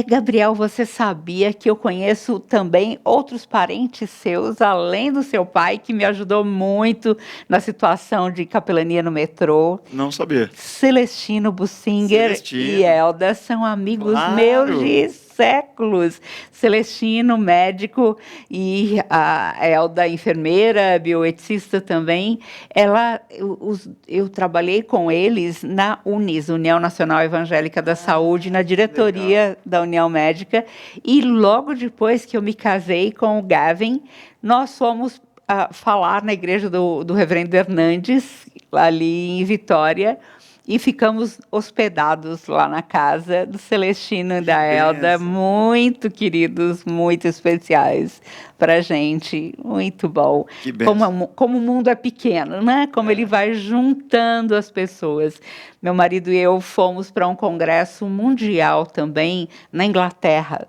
Gabriel, você sabia que eu conheço também outros parentes seus, além do seu pai, que me ajudou muito na situação de capelania no metrô? Não sabia. Celestino Bussinger e Elda são amigos meus de séculos. Celestino, médico, e a Elda, enfermeira, bioeticista também. Eu trabalhei com eles na UNIS, União Nacional Evangélica da Saúde, na diretoria da União Médica, e logo depois que eu me casei com o Gavin, nós fomos falar na igreja do Reverendo Hernandes, ali em Vitória, e ficamos hospedados lá na casa do Celestino e da Elda, muito queridos, muito especiais para a gente, muito bom. Como o mundo é pequeno, né? Como ele vai juntando as pessoas. Meu marido e eu fomos para um congresso mundial também, na Inglaterra.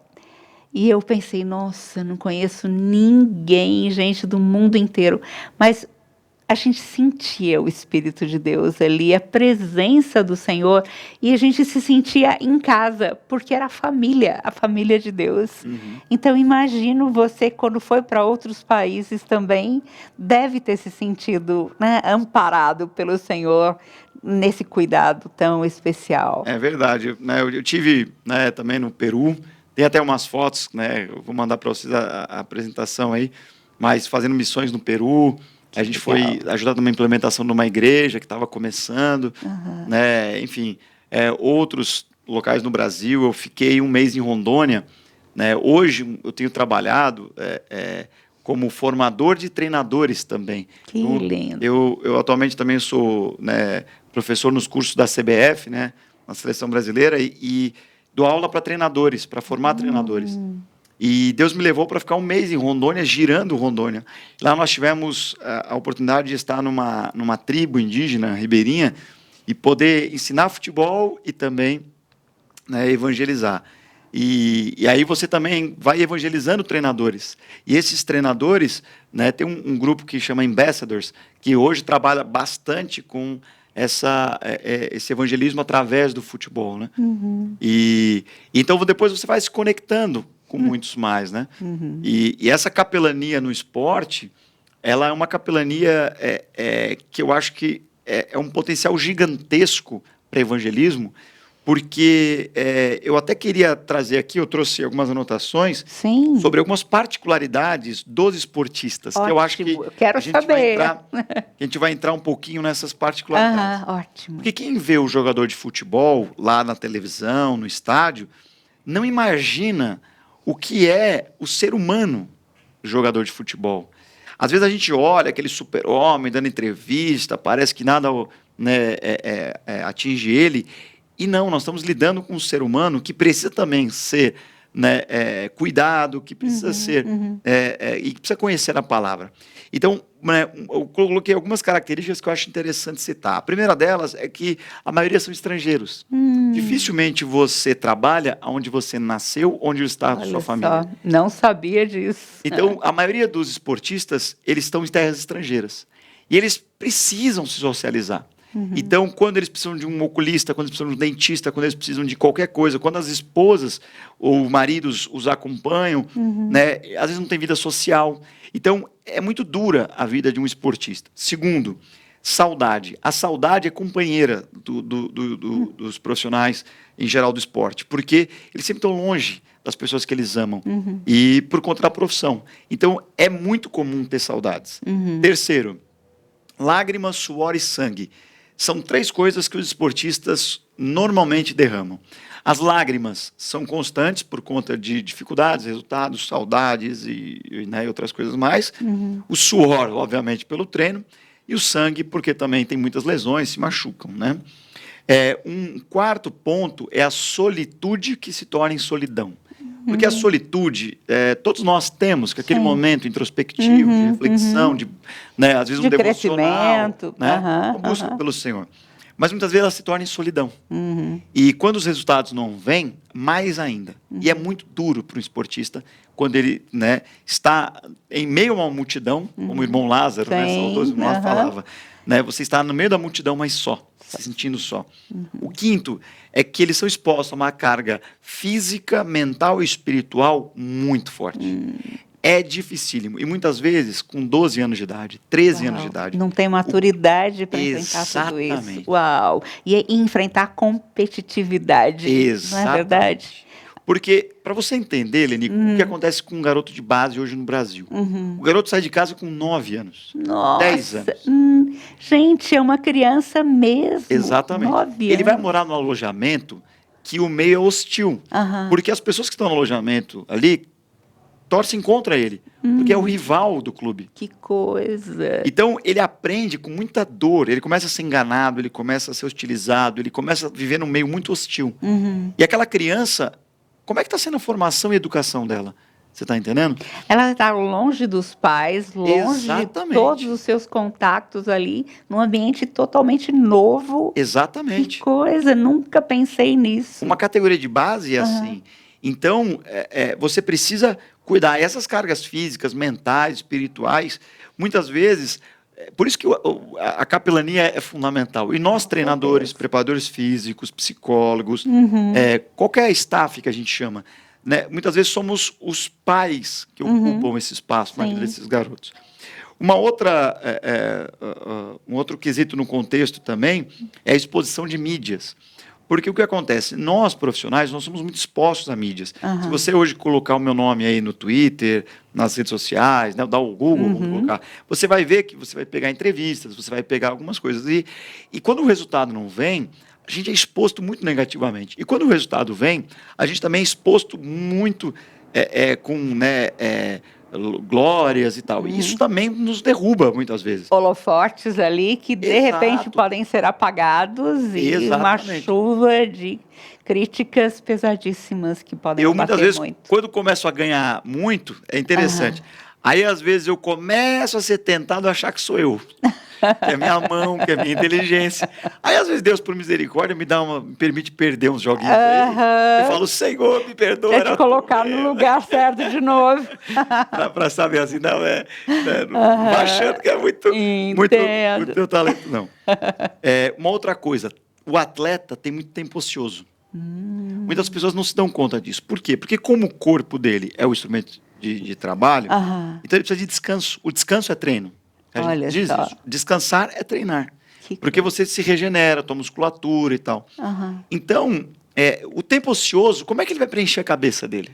E eu pensei, nossa, não conheço ninguém, gente do mundo inteiro, mas a gente sentia o Espírito de Deus ali, a presença do Senhor, e a gente se sentia em casa, porque era a família de Deus. Então, imagino você, quando foi para outros países também, deve ter se sentido, né, amparado pelo Senhor nesse cuidado tão especial. É verdade. Né, eu tive, né, também no Peru, tem até umas fotos, né, eu vou mandar para vocês a apresentação aí, mas fazendo missões no Peru. A gente foi ajudar numa implementação de uma igreja que estava começando, né? Enfim, outros locais no Brasil. Eu fiquei um mês em Rondônia, né? Hoje eu tenho trabalhado como formador de treinadores também. Que lindo. Eu atualmente também sou, né, professor nos cursos da CBF, né, na seleção brasileira, e dou aula para treinadores, para formar treinadores. E Deus me levou para ficar um mês em Rondônia, girando Rondônia. Lá nós tivemos a oportunidade de estar numa tribo indígena, ribeirinha, e poder ensinar futebol e também, né, evangelizar. E aí você também vai evangelizando treinadores. E esses treinadores, né, tem um grupo que chama Ambassadors, que hoje trabalha bastante com esse evangelismo através do futebol, né? E então depois você vai se conectando com muitos mais, né? E essa capelania no esporte, ela é uma capelania que eu acho que é um potencial gigantesco para evangelismo, porque eu até queria trazer aqui, eu trouxe algumas anotações Sim. sobre algumas particularidades dos esportistas, que eu acho que Ótimo, eu quero a gente saber. a gente vai entrar um pouquinho nessas particularidades. Ótimo. Porque quem vê o jogador de futebol lá na televisão, no estádio, não imagina o que é o ser humano jogador de futebol. Às vezes a gente olha aquele super-homem dando entrevista, parece que nada, né, atinge ele. E não, nós estamos lidando com um ser humano que precisa também ser, né, cuidado, que precisa ser e que precisa conhecer a palavra. Então, né, eu coloquei algumas características que eu acho interessante citar. A primeira delas é que a maioria são estrangeiros. Dificilmente você trabalha onde você nasceu, onde está a sua família. Só, não sabia disso. Então, a maioria dos esportistas, eles estão em terras estrangeiras. E eles precisam se socializar. Então, quando eles precisam de um oculista, quando eles precisam de um dentista, quando eles precisam de qualquer coisa, quando as esposas ou maridos os acompanham, né, às vezes não tem vida social. Então, é muito dura a vida de um esportista. Segundo, saudade. A saudade é companheira dos profissionais, em geral, do esporte, porque eles sempre estão longe das pessoas que eles amam, e por conta da profissão. Então, é muito comum ter saudades. Terceiro, lágrimas, suor e sangue. São 3 coisas que os esportistas normalmente derramam. As lágrimas são constantes por conta de dificuldades, resultados, saudades né, e outras coisas mais. O suor, obviamente, pelo treino. E o sangue, porque também tem muitas lesões, se machucam, né? Um quarto ponto é a solitude que se torna em solidão. Porque a solitude, todos nós temos, que aquele momento introspectivo, de reflexão, né, às vezes de um devocional, crescimento, né, uma busca pelo Senhor. Mas muitas vezes ela se torna em solidão. E quando os resultados não vêm, mais ainda. E é muito duro para um esportista quando ele, né, está em meio a uma multidão, como o irmão Lázaro, né, saudoso irmão Lázaro falava. Né, você está no meio da multidão, mas só, se sentindo só. O quinto é que eles são expostos a uma carga física, mental e espiritual muito forte. É dificílimo. E muitas vezes, com 12 anos de idade, 13 anos de idade. Não tem maturidade para enfrentar tudo isso. Uau! E enfrentar competitividade. Exatamente. Não é verdade? Porque, para você entender, Lenico, o que acontece com um garoto de base hoje no Brasil? O garoto sai de casa com 9 anos, Nossa, 10 anos. Gente, é uma criança mesmo. Exatamente. 9 anos. Ele vai morar no alojamento que o meio é hostil. Porque as pessoas que estão no alojamento ali torcem contra ele, porque é o rival do clube. Que coisa. Então, ele aprende com muita dor, ele começa a ser enganado, ele começa a ser hostilizado, ele começa a viver num meio muito hostil. E aquela criança, como é que está sendo a formação e a educação dela? Você está entendendo? Ela está longe dos pais, longe de todos os seus contatos ali, num ambiente totalmente novo. Exatamente. Que coisa, nunca pensei nisso. Uma categoria de base é assim. Então, você precisa cuidar. Essas cargas físicas, mentais, espirituais, muitas vezes, por isso que a capelania é fundamental. E nós, treinadores, preparadores físicos, psicólogos, qualquer staff que a gente chama, né, muitas vezes somos os pais que ocupam esse espaço na vida desses garotos. Um outro quesito no contexto também é a exposição de mídias. Porque o que acontece? Nós, profissionais, nós somos muito expostos a mídias. Se você hoje colocar o meu nome aí no Twitter, nas redes sociais, né, dar o Google, vamos colocar, você vai ver que você vai pegar entrevistas, você vai pegar algumas coisas. E quando o resultado não vem, a gente é exposto muito negativamente. E quando o resultado vem, a gente também é exposto muito com... né, glórias e tal. E isso também nos derruba muitas vezes. Holofotes ali que de repente podem ser apagados e uma chuva de críticas pesadíssimas que podem bater muitas vezes, muito. Quando começo a ganhar muito, é interessante. Aí, às vezes, eu começo a ser tentado a achar que sou eu. Que é minha mão, que é minha inteligência. Aí, às vezes, Deus, por misericórdia, me permite perder uns joguinhos aí. Eu falo, Senhor, me perdoa. Quer te colocar no lugar certo de novo. Para saber assim, não baixando, que é muito meu talento. Não. Uma outra coisa, o atleta tem muito tempo ocioso. Muitas pessoas não se dão conta disso. Por quê? Porque como o corpo dele é o instrumento de trabalho, Aham. então ele precisa de descanso. O descanso é treino. A gente Olha diz só. isso. Descansar é treinar. Que Porque coisa. você se regenera, tua musculatura e tal. Aham. Então, o tempo ocioso, como é que ele vai preencher a cabeça dele?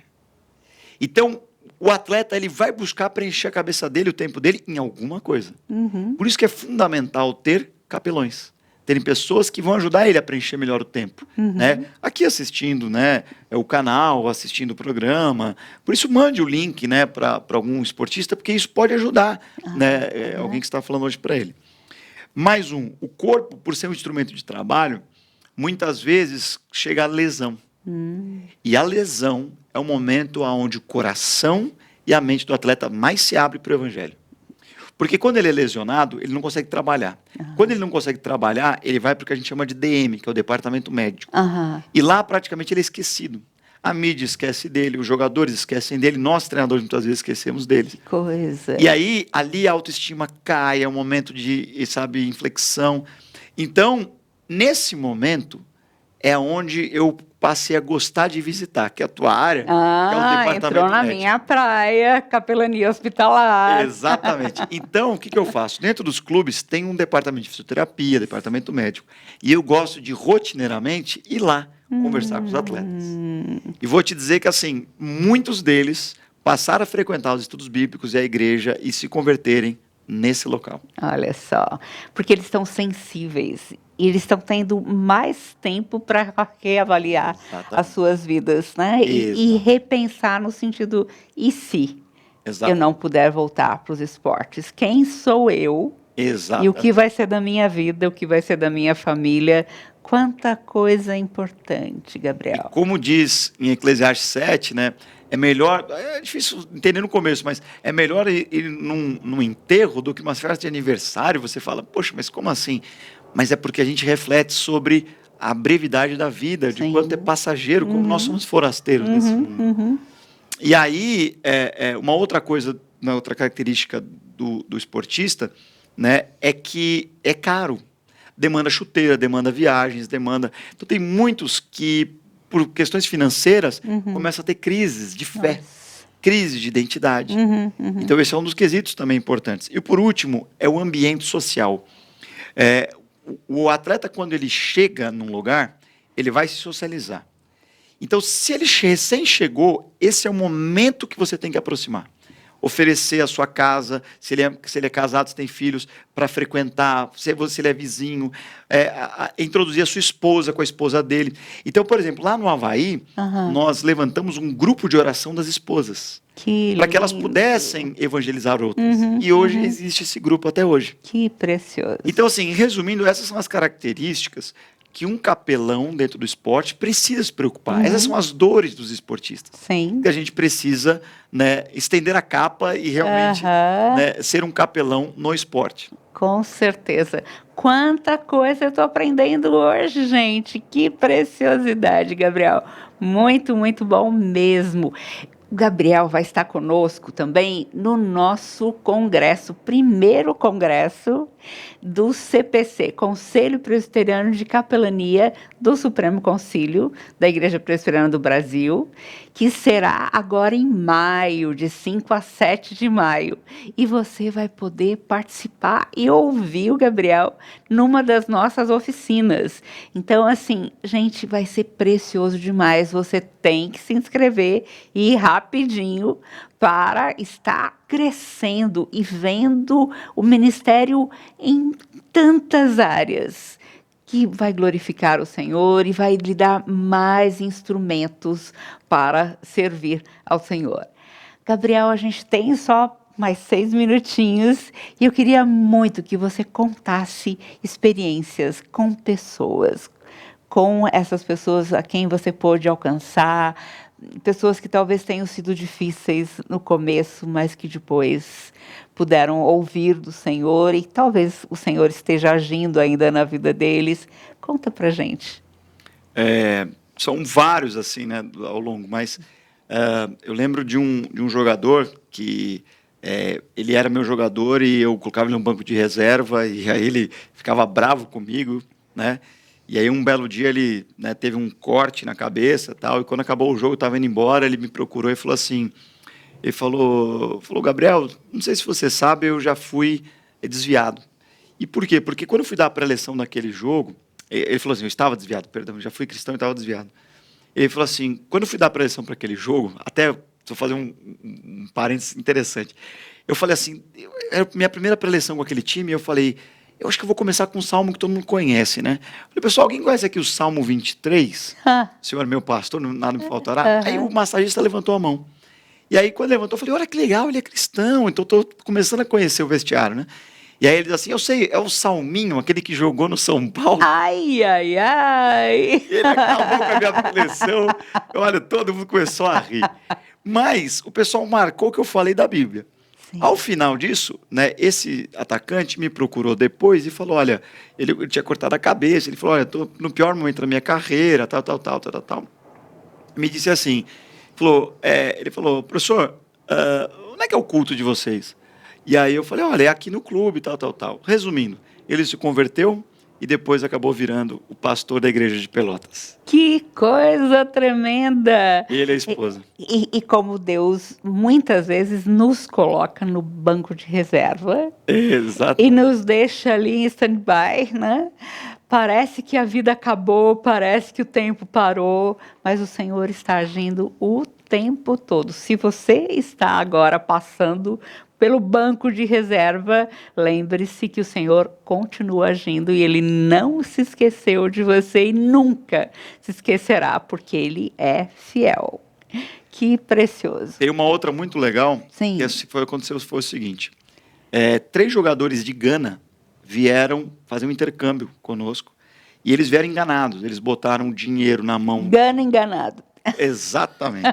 Então, o atleta ele vai buscar preencher a cabeça dele, o tempo dele, em alguma coisa. Uhum. Por isso que é fundamental ter capelões. Terem pessoas que vão ajudar ele a preencher melhor o tempo. Né? Aqui assistindo, né, o canal, assistindo o programa. Por isso, mande o link, né, para algum esportista, porque isso pode ajudar, né, alguém que está falando hoje para ele. Mais o corpo, por ser um instrumento de trabalho, muitas vezes chega a lesão. E a lesão é o momento onde o coração e a mente do atleta mais se abre para o evangelho. Porque quando ele é lesionado, ele não consegue trabalhar. Quando ele não consegue trabalhar, ele vai para o que a gente chama de DM, que é o departamento médico. Aham. E lá, praticamente, ele é esquecido. A mídia esquece dele, os jogadores esquecem dele, nós, treinadores, muitas vezes esquecemos dele. Que coisa. E aí, ali a autoestima cai, é um momento de, sabe, inflexão. Então, nesse momento, é onde eu passei a gostar de visitar, que é a tua área, que é o departamento Entrou na médico. minha praia, capelania hospitalar. Exatamente. Então, o que eu faço? Dentro dos clubes tem um departamento de fisioterapia, departamento médico. E eu gosto de, rotineiramente, ir lá conversar com os atletas. E vou te dizer que, assim, muitos deles passaram a frequentar os estudos bíblicos e a igreja e se converterem nesse local. Olha só, porque eles estão sensíveis e eles estão tendo mais tempo para reavaliar Exatamente. as suas vidas, né? E repensar no sentido, e se eu não puder voltar para os esportes? Quem sou eu? Exato. E o que vai ser da minha vida, o que vai ser da minha família? Quanta coisa importante, Gabriel. Como diz em Eclesiastes 7, né? É melhor, é difícil entender no começo, mas é melhor ir num enterro do que uma festa de aniversário. Você fala, poxa, mas como assim? Mas é porque a gente reflete sobre a brevidade da vida, de Sim. quanto é passageiro, como nós somos forasteiros nesse mundo. E aí, uma outra coisa, uma outra característica do esportista, né, é que é caro. Demanda chuteira, demanda viagens, demanda... Então, tem muitos que, por questões financeiras, começam a ter crises de fé, crises de identidade. Então, esse é um dos quesitos também importantes. E, por último, é o ambiente social. O atleta, quando ele chega num lugar, ele vai se socializar. Então, se ele recém chegou, esse é o momento que você tem que aproximar. Oferecer a sua casa, se ele é casado, se tem filhos, para frequentar, se ele é vizinho, introduzir a sua esposa com a esposa dele. Então, por exemplo, lá no Havaí, nós levantamos um grupo de oração das esposas, para que elas pudessem evangelizar outros. E hoje existe esse grupo até hoje. Que precioso. Então, assim, resumindo, essas são as características que um capelão dentro do esporte precisa se preocupar. Essas são as dores dos esportistas. Sim. Que a gente precisa, né, estender a capa e realmente né, ser um capelão no esporte. Com certeza. Quanta coisa eu estou aprendendo hoje, gente. Que preciosidade, Gabriel. Muito, muito bom mesmo. O Gabriel vai estar conosco também no nosso congresso, primeiro congresso do CPC, Conselho Presbiteriano de Capelania do Supremo Concílio da Igreja Presbiteriana do Brasil, que será agora em maio, de 5 a 7 de maio. E você vai poder participar e ouvir o Gabriel numa das nossas oficinas. Então, assim, gente, vai ser precioso demais. Você tem que se inscrever e ir rapidinho para estar crescendo e vendo o ministério em tantas áreas, que vai glorificar o Senhor e vai lhe dar mais instrumentos para servir ao Senhor. Gabriel, a gente tem só mais 6 minutinhos e eu queria muito que você contasse experiências com pessoas, com essas pessoas a quem você pôde alcançar, pessoas que talvez tenham sido difíceis no começo, mas que depois puderam ouvir do Senhor e talvez o Senhor esteja agindo ainda na vida deles. Conta pra gente. São vários, assim, né, ao longo, mas eu lembro de um jogador que ele era meu jogador e eu colocava ele no banco de reserva e aí ele ficava bravo comigo, né? E aí, um belo dia, ele, né, teve um corte na cabeça e tal. E quando acabou o jogo, eu estava indo embora, ele me procurou e falou assim... Ele falou, Gabriel, não sei se você sabe, eu já fui desviado. E por quê? Porque quando eu fui dar a pré-eleção naquele jogo... Ele falou assim, eu estava desviado, perdão, já fui cristão e estava desviado. Ele falou assim, quando eu fui dar a pré-eleção para aquele jogo, até, vou fazer um parênteses interessante. Eu falei assim, era a minha primeira pré-eleção com aquele time, eu falei... Eu acho que eu vou começar com um salmo que todo mundo conhece, né? Falei, pessoal, alguém conhece aqui o Salmo 23? Senhor meu pastor, nada me faltará. Aí o massagista levantou a mão. E aí, quando levantou, eu falei, olha que legal, ele é cristão, então estou começando a conhecer o vestiário, né? E aí ele diz assim, eu sei, é o Salminho, aquele que jogou no São Paulo. Ai, ai, ai. Ele acabou com a minha preleção. Olha, todo mundo começou a rir. Mas o pessoal marcou que eu falei da Bíblia. Sim. Ao final disso, né, esse atacante me procurou depois e falou, olha, ele tinha cortado a cabeça, ele falou, olha, estou no pior momento da minha carreira, tal. Me disse assim, ele falou, professor, onde é que é o culto de vocês? E aí eu falei, olha, é aqui no clube, tal. Resumindo, ele se converteu e depois acabou virando o pastor da igreja de Pelotas. Que coisa tremenda! Ele e a esposa. E como Deus muitas vezes nos coloca no banco de reserva. Exato. E nos deixa ali em stand-by, né? Parece que a vida acabou, parece que o tempo parou, mas o Senhor está agindo o tempo todo. Se você está agora passando pelo banco de reserva, lembre-se que o Senhor continua agindo e Ele não se esqueceu de você e nunca se esquecerá, porque Ele é fiel. Que precioso. Tem uma outra muito legal, Sim. que aconteceu foi o seguinte, 3 jogadores de Gana vieram fazer um intercâmbio conosco e eles vieram enganados, eles botaram dinheiro na mão. Gana enganado. Exatamente.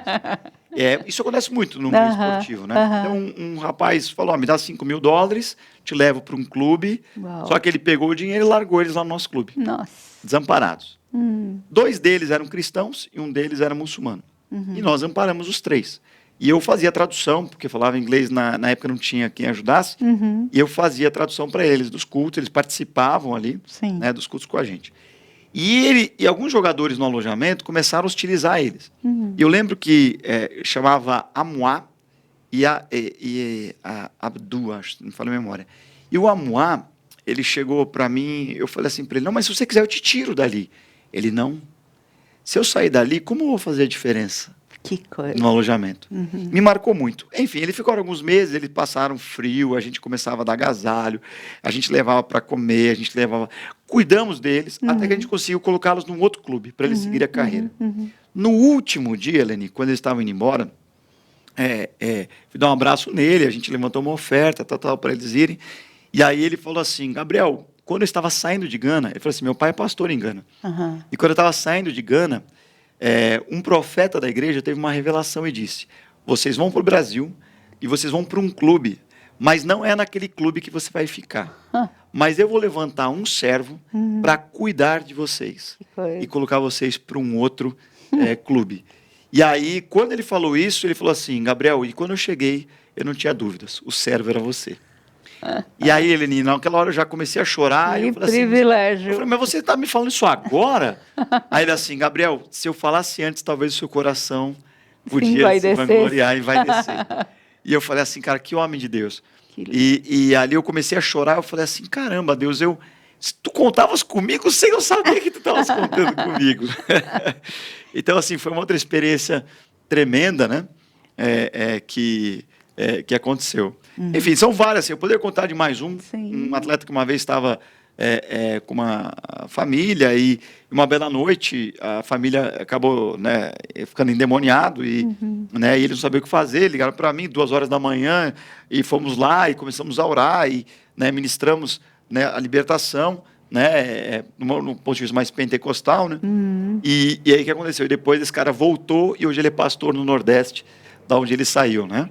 Isso acontece muito no mundo esportivo, né? Então, um rapaz falou, me dá $5.000, te levo para um clube. Uau. Só que ele pegou o dinheiro e largou eles lá no nosso clube. Nossa. Desamparados. 2 deles eram cristãos e um deles era muçulmano. E nós amparamos os 3. E eu fazia a tradução, porque falava inglês, na época não tinha quem ajudasse. E eu fazia a tradução para eles dos cultos, eles participavam ali, né, dos cultos com a gente. E alguns jogadores no alojamento começaram a hostilizar eles. E eu lembro que chamava Amuá e a Abdu, acho, não falo a memória. E o Amuá, ele chegou para mim, eu falei assim para ele, não, mas se você quiser eu te tiro dali. Ele, não. Se eu sair dali, como eu vou fazer a diferença? Que coisa. No alojamento. Me marcou muito. Enfim, ele ficou alguns meses, eles passaram frio, a gente começava a dar agasalho, a gente levava para comer, a gente levava... Cuidamos deles, até que a gente conseguiu colocá-los num outro clube, para eles seguirem a carreira. No último dia, Leni, quando eles estavam indo embora, fui dar um abraço nele, a gente levantou uma oferta, para eles irem, e aí ele falou assim, Gabriel, quando eu estava saindo de Gana, ele falou assim, meu pai é pastor em Gana, e quando eu estava saindo de Gana, um profeta da igreja teve uma revelação e disse, vocês vão para o Brasil e vocês vão para um clube, mas não é naquele clube que você vai ficar. Mas eu vou levantar um servo para cuidar de vocês e colocar vocês para um outro clube. E aí, quando ele falou isso, ele falou assim, Gabriel, e quando eu cheguei, eu não tinha dúvidas, o servo era você. E aí, Eleni, naquela hora eu já comecei a chorar. Que eu falei privilégio. Assim, eu falei, mas você está me falando isso agora? Aí ele assim, Gabriel, se eu falasse antes, talvez o seu coração podia se vangloriar e vai descer. E eu falei assim, cara, que homem de Deus. E ali eu comecei a chorar, eu falei assim, caramba, Deus, se tu contavas comigo sem eu saber que tu estavas contando comigo. Então, assim, foi uma outra experiência tremenda, né? Que aconteceu. Enfim, são várias. Eu poderia contar de mais um. Sim. Um atleta que uma vez estava com uma família e uma bela noite a família acabou, né, ficando endemoniado e, né, e eles não sabiam o que fazer. Ligaram para mim 2 horas da manhã e fomos lá e começamos a orar e, né, ministramos, né, a libertação, né, no ponto de vista mais pentecostal, né? E aí o que aconteceu? E depois esse cara voltou e hoje ele é pastor no Nordeste, da onde ele saiu, né?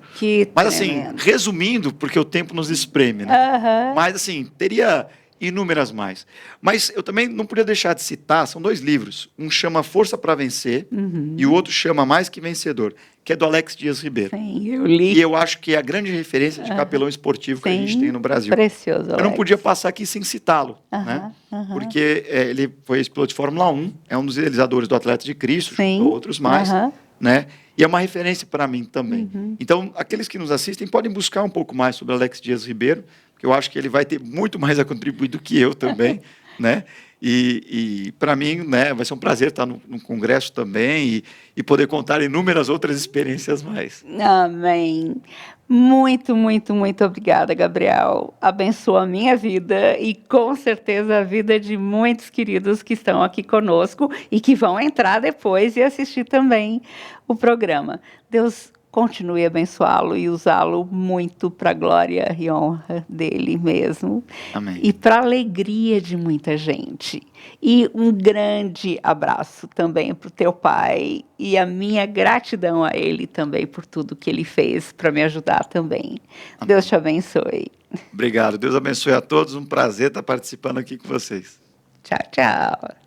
Mas assim, resumindo, porque o tempo nos espreme, né? Mas assim, teria inúmeras mais. Mas eu também não podia deixar de citar, são 2 livros. Um chama Força para Vencer e o outro chama Mais que Vencedor, que é do Alex Dias Ribeiro. Sim, eu li. E eu acho que é a grande referência de capelão esportivo que a gente tem no Brasil. Precioso, Alex. Eu não podia passar aqui sem citá-lo, né? Porque ele foi ex-piloto de Fórmula 1, é um dos idealizadores do Atleta de Cristo, junto a outros mais, né? E é uma referência para mim também. Então, aqueles que nos assistem podem buscar um pouco mais sobre Alex Dias Ribeiro, porque eu acho que ele vai ter muito mais a contribuir do que eu também, né? E para mim, né, vai ser um prazer estar no congresso também e poder contar inúmeras outras experiências mais. Amém. Muito, muito, muito obrigada, Gabriel. Abençoa a minha vida e com certeza a vida de muitos queridos que estão aqui conosco e que vão entrar depois e assistir também o programa. Deus continue a abençoá-lo e usá-lo muito para a glória e honra dele mesmo. Amém. E para a alegria de muita gente. E um grande abraço também para o teu pai e a minha gratidão a ele também por tudo que ele fez para me ajudar também. Amém. Deus te abençoe. Obrigado. Deus abençoe a todos. Um prazer estar participando aqui com vocês. Tchau, tchau.